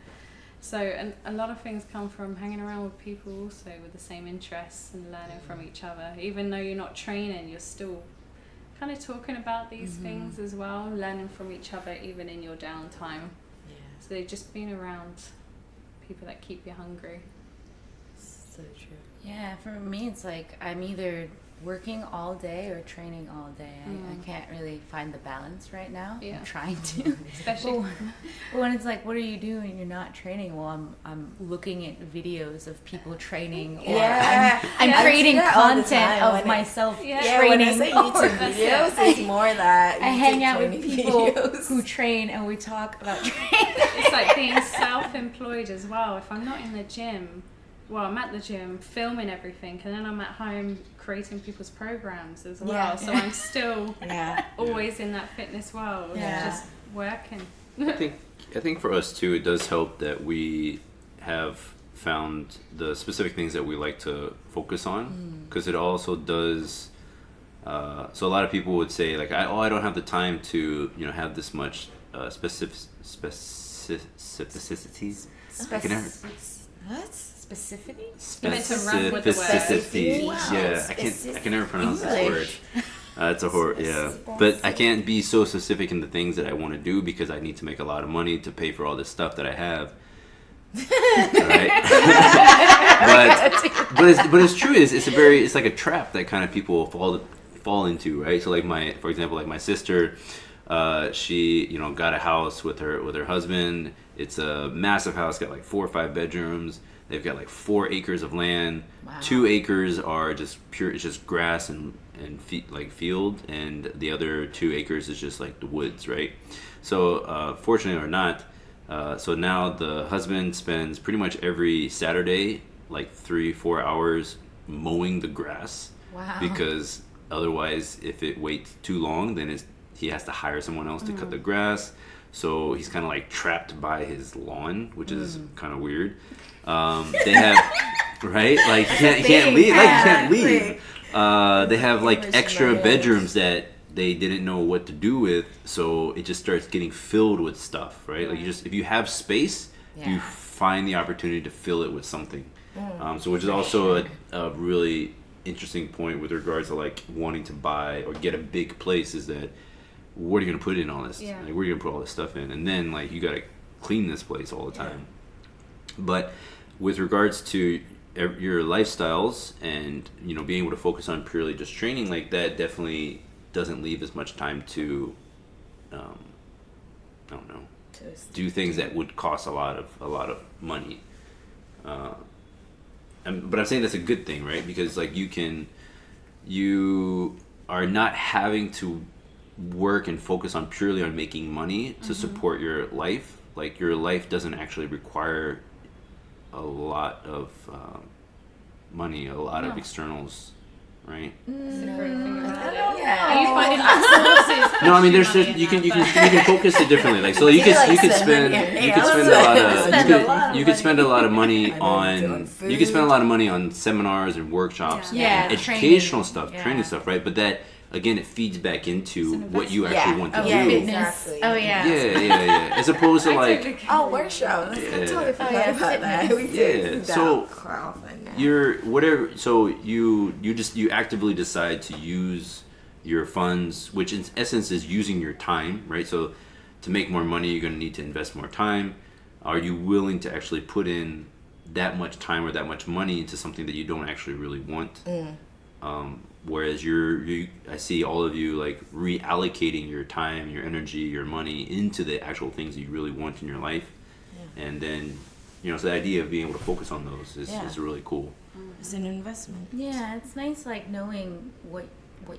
So, and a lot of things come from hanging around with people also with the same interests and learning from each other. Even though you're not training, you're still kind of talking about these things as well, learning from each other even in your downtime. So just being around people that keep you hungry. So true. Yeah, for me it's like I'm either working all day or training all day. I can't really find the balance right now. I'm trying to. Especially but when it's like, what are you doing? You're not training. Well, I'm looking at videos of people training. Or I'm creating content of myself training. When I say YouTube videos, it's more that I hang out with people who train and we talk about training. it's like being self-employed as well. If I'm not in the gym, well, I'm at the gym filming everything, and then I'm at home creating people's programs as well. So I'm still always in that fitness world, just working. I think for us too, it does help that we have found the specific things that we like to focus on, because it also does. So a lot of people would say like, I don't have the time to have this much specificity. What? Specificity? Specificity. Wow. Yeah, I can never pronounce this word. It's a horror. Yeah, but I can't be so specific in the things that I want to do because I need to make a lot of money to pay for all this stuff that I have. Right? but it's true. It's like a trap that kind of people fall into, right? So like for example, my sister, she got a house with her husband. It's a massive house, got like 4 or 5 bedrooms. They've got like 4 acres of land. Wow. 2 acres are just pure, it's just grass and field, and the other 2 acres is just like the woods, right? So fortunately or not, so now the husband spends pretty much every Saturday like 3-4 hours mowing the grass. Wow. Because otherwise, if it waits too long, then he has to hire someone else to cut the grass. So he's kind of like trapped by his lawn, which is kind of weird. They have, right? Like he can't leave. Like he can't leave. They have like extra bedrooms that they didn't know what to do with, so it just starts getting filled with stuff, right? Like if you have space, you find the opportunity to fill it with something. So which is also a really interesting point with regards to like wanting to buy or get a big place, is that what are you gonna put in all this? Like, where are you gonna put all this stuff in? And then like you gotta clean this place all the time. But with regards to your lifestyles and being able to focus on purely just training, like that definitely doesn't leave as much time to I don't know, do things that would cost a lot of money. But I'm saying that's a good thing, right? Because like you are not having to work and focus on purely on making money to support your life. Like your life doesn't actually require a lot of money, a lot of externals, right? No, I mean there's just you can focus it differently. Like so you could spend a lot of money on seminars and workshops and educational stuff, training stuff, right? But that again, it feeds back into what you actually want to do. Exactly. Yeah. As opposed to like workshop. Let's totally forgot about that. We did. So you're whatever. So you actively decide to use your funds, which in essence is using your time, right? So to make more money, you're going to need to invest more time. Are you willing to actually put in that much time or that much money into something that you don't actually really want? Whereas I see all of you like reallocating your time, your energy, your money into the actual things that you really want in your life. And then, so the idea of being able to focus on those is really cool. It's an investment. Yeah, it's nice like knowing what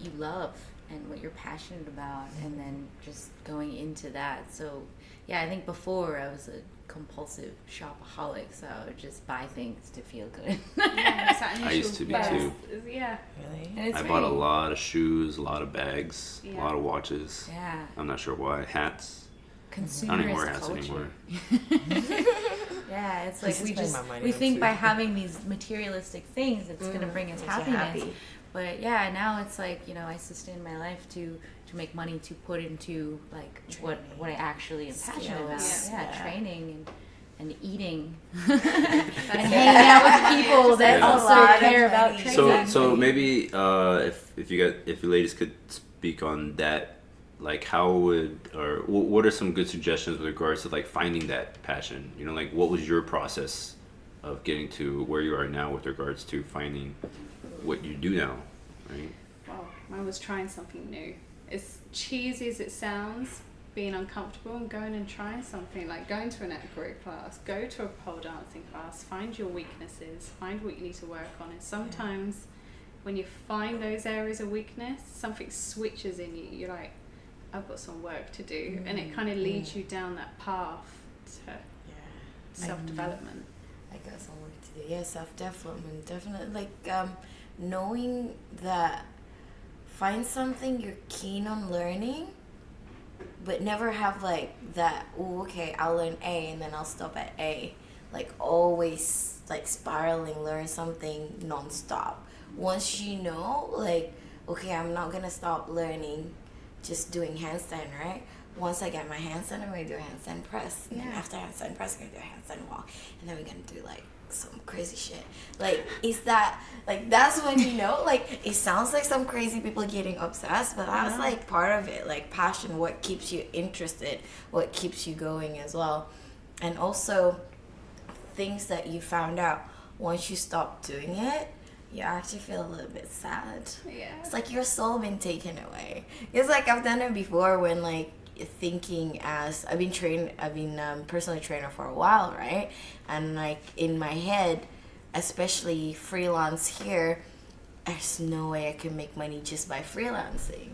you love and what you're passionate about, and then just going into that. So I think before I was a compulsive shopaholic, so I would just buy things to feel good. I used to be too. Yeah. Really? I bought a lot of shoes, a lot of bags, a lot of watches. Yeah. I'm not sure why. Hats. Consumerist I don't even wear hats culture. anymore. Yeah, it's like we think by having these materialistic things, it's going to bring us happiness. But yeah, now it's like, you know, I sustain my life to make money to put into like what I actually am passionate about. Yeah, training and eating and hanging out with people that also care about training. So maybe if you ladies could speak on that, like how what are some good suggestions with regards to like finding that passion? You know, like what was your process of getting to where you are now with regards to finding what you do now, right? Well, mine was trying something new. As cheesy as it sounds, being uncomfortable and going and trying something, like going to an acro class, go to a pole dancing class, find your weaknesses, find what you need to work on. And sometimes when you find those areas of weakness, something switches in you. You're like, I've got some work to do. And it kind of leads you down that path to self-development. I got some work to do. Yeah, self-development, definitely. Like knowing that find something you're keen on learning, but never have like that, oh, okay, I'll learn A and then I'll stop at A. Like always like spiraling, learn something nonstop. Once you know, like, okay, I'm not gonna stop learning just doing handstand, right? Once I get my handstand, I'm gonna do a handstand press. And then after handstand press, I'm gonna do a handstand walk. And then we're gonna do like some crazy shit. Like, is that, like, that's when you know, like, it sounds like some crazy people getting obsessed, but that's like part of it, like passion, what keeps you interested, what keeps you going as well. And also things that you found out once you stop doing it, you actually feel a little bit sad. Yeah. It's like your soul been taken away. It's like I've done it before when like thinking as I've been personal trainer for a while, right? And like in my head, especially freelance here, there's no way I can make money just by freelancing.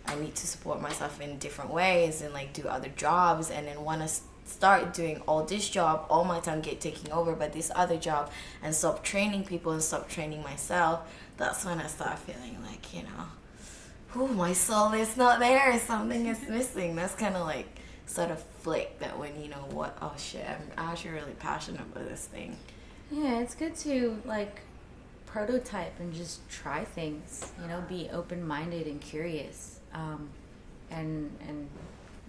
I need to support myself in different ways and like do other jobs, and then want to start doing all this job, all my time get taking over by this other job, and stop training people and stop training myself. That's when I start feeling like, you know, oh, my soul is not there, something is missing. That's kind of like sort of flick that when you know what, oh shit, I'm actually really passionate about this thing. Yeah, it's good to like prototype and just try things, you know, be open-minded and curious, and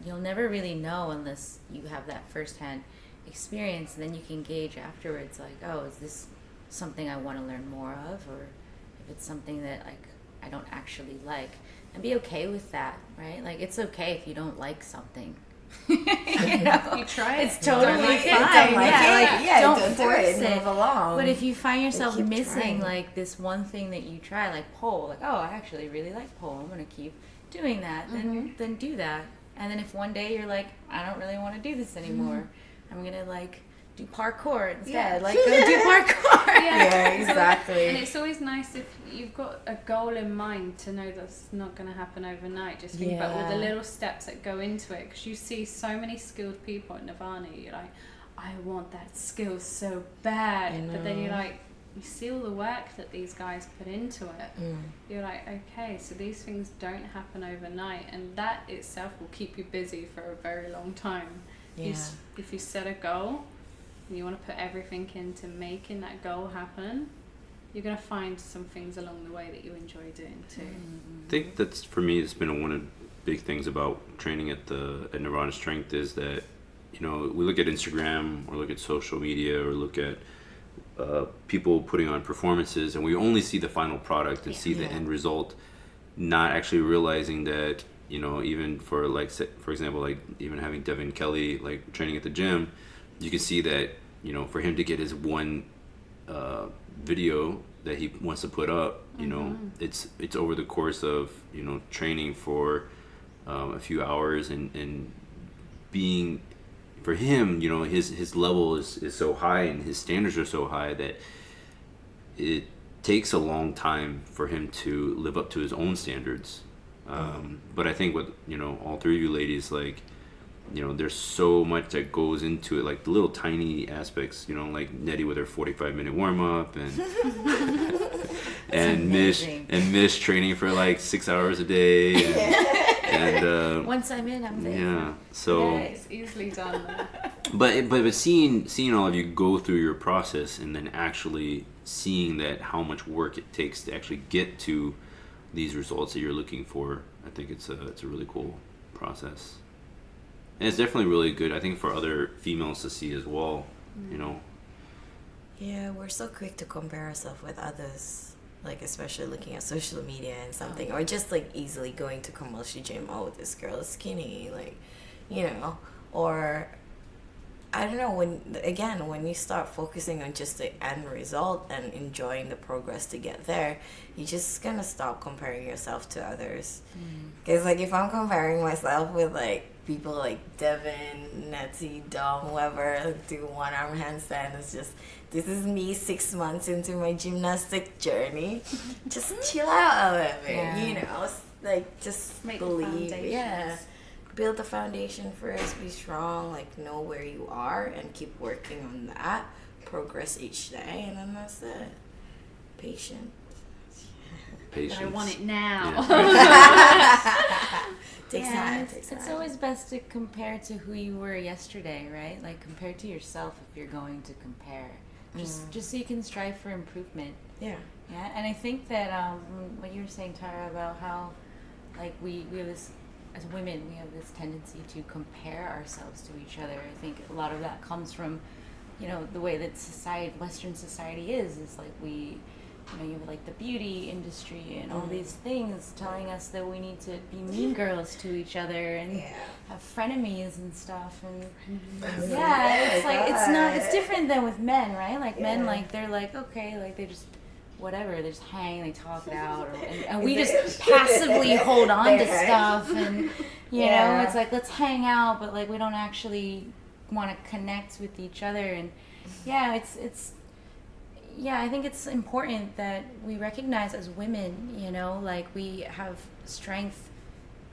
you'll never really know unless you have that first-hand experience, and then you can gauge afterwards like, oh, is this something I want to learn more of, or if it's something that like I don't actually like, and be okay with that, right? Like, it's okay if you don't like something. You know, you try it. It's totally fine. Don't force it. Move along. But if you find yourself missing like this one thing that you try, like pole, like, oh, I actually really like pole, I'm gonna keep doing that, then do that. And then if one day you're like, I don't really want to do this anymore, I'm gonna like do parkour instead. Like, go do parkour. Yeah, exactly. And it's always nice if you've got a goal in mind to know that's not going to happen overnight. Just think about all the little steps that go into it, because you see so many skilled people at Nirvana. You're like, I want that skill so bad, but then you're like, you see all the work that these guys put into it. You're like, okay, so these things don't happen overnight, and that itself will keep you busy for a very long time. If you set a goal and you want to put everything into making that goal happen, you're going to find some things along the way that you enjoy doing too. I think that's, for me, it's been one of the big things about training at Nirvana Strength is that, you know, we look at Instagram or look at social media or look at people putting on performances, and we only see the final product and see the end result, not actually realizing that, you know, even for like, for example, like even having Devin Kelly like training at the gym, you can see that, you know, for him to get his one video that he wants to put up, you know, it's over the course of, you know, training for a few hours, and being, for him, you know, his level is so high and his standards are so high that it takes a long time for him to live up to his own standards. But I think with, you know, all three of you ladies, like, you know, there's so much that goes into it, like the little tiny aspects, you know, like Netty with her 45-minute warm-up, and Mish training for like 6 hours a day, and once I'm in, I'm there. Yeah, so it's easily done. But seeing all of you go through your process and then actually seeing that how much work it takes to actually get to these results that you're looking for, I think it's a really cool process. And it's definitely really good, I think, for other females to see as well, you know. Yeah, we're so quick to compare ourselves with others, like especially looking at social media and something, or just like easily going to commercial gym. Oh, this girl is skinny, like, you know, or I don't know, when you start focusing on just the end result and enjoying the progress to get there, you're just gonna stop comparing yourself to others. Because like if I'm comparing myself with like people like Devin, Netty, Dom, whoever do one arm handstand, it's just, this is me 6 months into my gymnastic journey. Just chill out a little bit, you know, like just Make believe, the yeah. Build the foundation first, be strong, like know where you are and keep working on that. Progress each day, and then that's it. Patience. But I want it now. Yeah. Takes time. Takes time. It's always best to compare to who you were yesterday, right? Like compare to yourself if you're going to compare. Just so you can strive for improvement. Yeah. Yeah, and I think that what you were saying, Tara, about how like we have this, as women, we have this tendency to compare ourselves to each other. I think a lot of that comes from, you know, the way that Western society is like we, you know, you have like the beauty industry and all these things telling us that we need to be mean girls to each other and have frenemies and stuff. And it's like, it's different than with men, right? Like men, like they're like, okay, like they just, whatever, they just hang, they talk it out, and we just passively hold on to stuff, and you know, it's like, let's hang out, but like we don't actually want to connect with each other. And I think it's important that we recognize as women, you know, like we have strength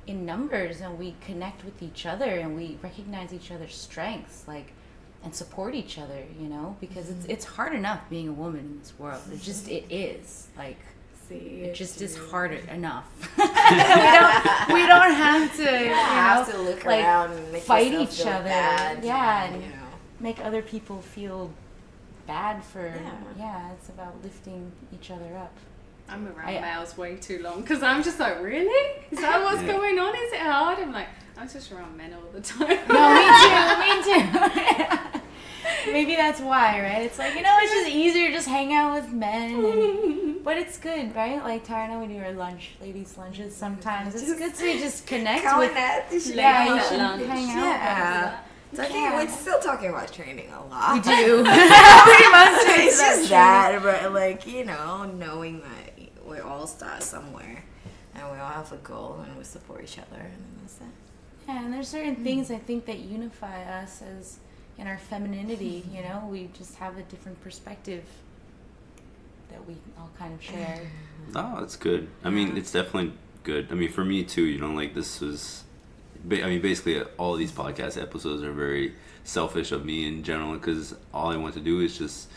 in numbers and we connect with each other and we recognize each other's strengths, like, and support each other, you know, because it's hard enough being a woman in this world. It is like, it just is hard enough. we don't have to, to look like around and make fight yourself each feel other, bad, and you know. make other people feel bad for. It's about lifting each other up. I'm around males way too long because I'm just like, really? Is that what's going on? Is it hard? I'm like, I'm just around men all the time. No, me too. Maybe that's why, right? It's like, you know, it's just easier to just hang out with men. But it's good, right? Like, Tara and I, we do our ladies' lunches sometimes. It's good to just connect with. You should hang out. We're still talking about training a lot. We do. It's just that, but like, you know, knowing that we all start somewhere and we all have a goal and we support each other, and then that's it. Yeah, and there's certain things I think that unify us as in our femininity, you know, we just have a different perspective that we all kind of share. Oh, that's good. I mean, it's definitely good. I mean, for me too, you know, like this was, I mean, basically all of these podcast episodes are very selfish of me in general, because all I want to do is just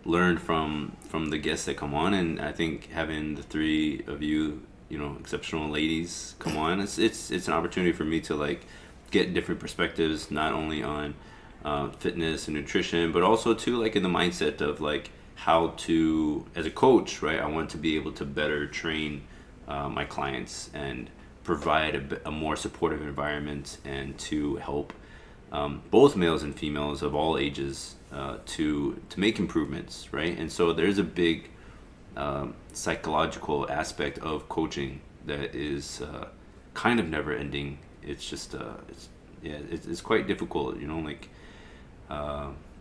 learn from the guests that come on, and I think having the three of you, you know, exceptional ladies come on, it's an opportunity for me to like get different perspectives, not only on fitness and nutrition, but also too like in the mindset of like how to, as a coach, right, I want to be able to better train my clients and provide a more supportive environment, and to help both males and females of all ages to make improvements, right? And so there's a big psychological aspect of coaching that is kind of never ending. It's just it's quite difficult, you know, like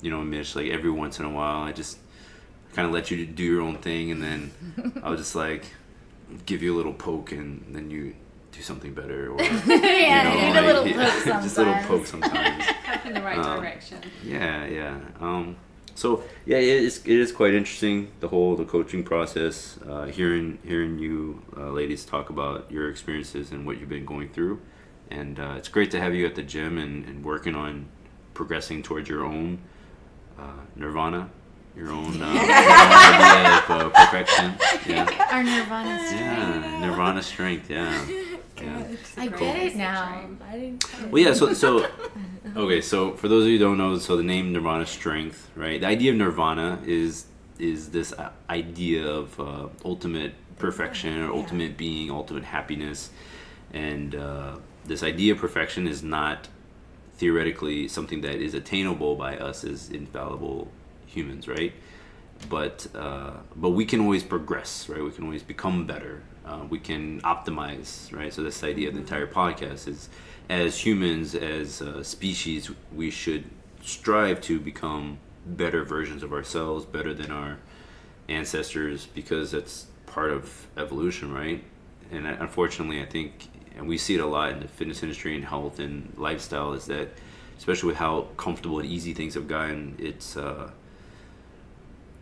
you know, Mish, like every once in a while I just kind of let you do your own thing, and then I'll just like give you a little poke, and then you do something better, or you need a little poke sometimes. Just a little poke sometimes. Up in the right direction. So yeah, it is quite interesting, the coaching process. Hearing you ladies talk about your experiences and what you've been going through, and it's great to have you at the gym and working on progressing towards your own Nirvana. Your own idea of perfection. Yeah. Our Nirvana Strength. Yeah, Nirvana Strength. Yeah. I get it now. Well, yeah. So Okay, so for those of you who don't know, so the name Nirvana Strength, right? The idea of Nirvana is this idea of ultimate perfection, or ultimate being, ultimate happiness, and this idea of perfection is not theoretically something that is attainable by us as infallible humans, right? But we can always progress, right? We can always become better. We can optimize, right? So this idea of the entire podcast is, as humans, as a species, we should strive to become better versions of ourselves, better than our ancestors, because that's part of evolution, right? And unfortunately, I think, and we see it a lot in the fitness industry and health and lifestyle, is that, especially with how comfortable and easy things have gotten, it's,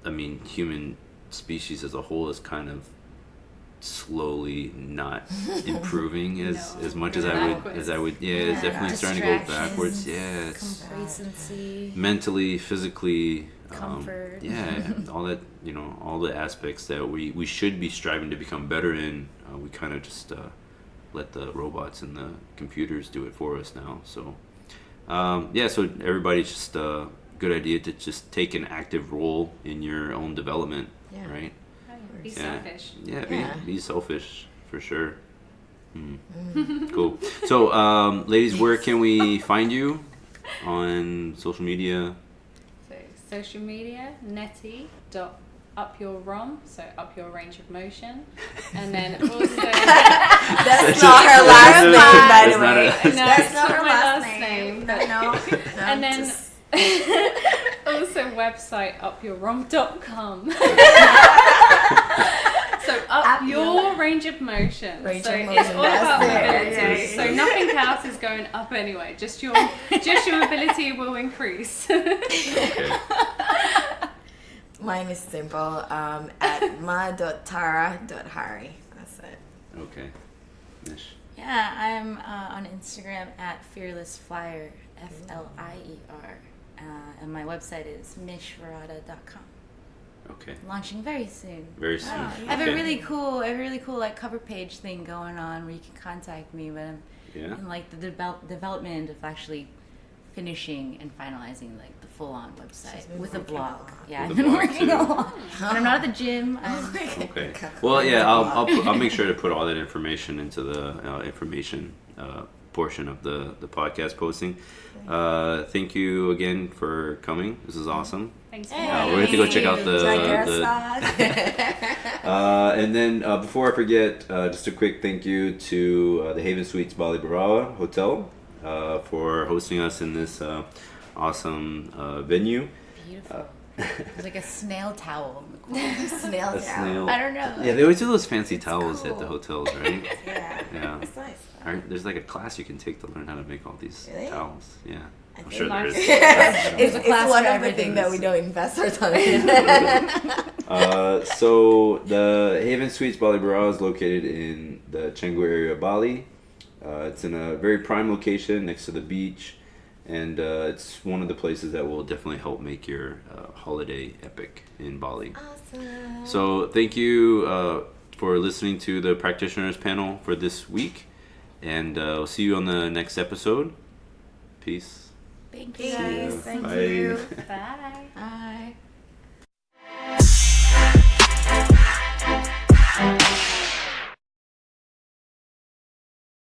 human species as a whole is kind of slowly not improving as much as I would. It's definitely starting to go backwards. It's complacency, mentally, physically, comfort. all that, all the aspects that we should be striving to become better in. We kind of just let the robots and the computers do it for us now. So so everybody's just good idea to just take an active role in your own development, right? Be selfish. Be selfish for sure. Cool. So, ladies, where can we find you on social media? So social media, Netty.up your ROM, so up your range of motion, and then also that's not her last name, by the way. That's not her my last name. No. And then also website upyourrom.com. So up your range of motion. It's all about mobility. So nothing else is going up anyway. Just your ability will increase. Okay. Mine is simple. At ma.tara.hari. That's it. Okay. Mish. Yeah, I'm on Instagram at fearlessflyer, FLIER. And my website is mishvirata.com. Okay. Launching very soon. Very soon. Oh, yeah. I have a really cool like cover page thing going on where you can contact me, but I'm in like the development of actually finishing and finalizing like the full-on website with a blog. Yeah, I've been working a lot. When I'm not at the gym, I'm okay. Well, yeah, I'll make sure to put all that information into the information portion of the podcast posting. Thank you again for coming. This is awesome. Thanks. We're going to go check out and then before I forget, just a quick thank you to the Haven Suites Bali Berawa Hotel for hosting us in this awesome venue. Beautiful. It's like a snail towel in the corner. Snail towel. I don't know. Yeah, they always do those fancy towels at the hotels, right? Yeah. It's nice. There's like a class you can take to learn how to make all these towels. Yeah. I'm think sure there is. It's one of the things that we don't invest our time in. So the Haven Suites Bali Berawa is located in the Canggu area of Bali. It's in a very prime location next to the beach, and it's one of the places that will definitely help make your holiday epic in Bali. Awesome. So thank you for listening to the practitioners panel for this week, and we'll see you on the next episode. Peace. Thank you. Thank Bye. you. Bye. Bye.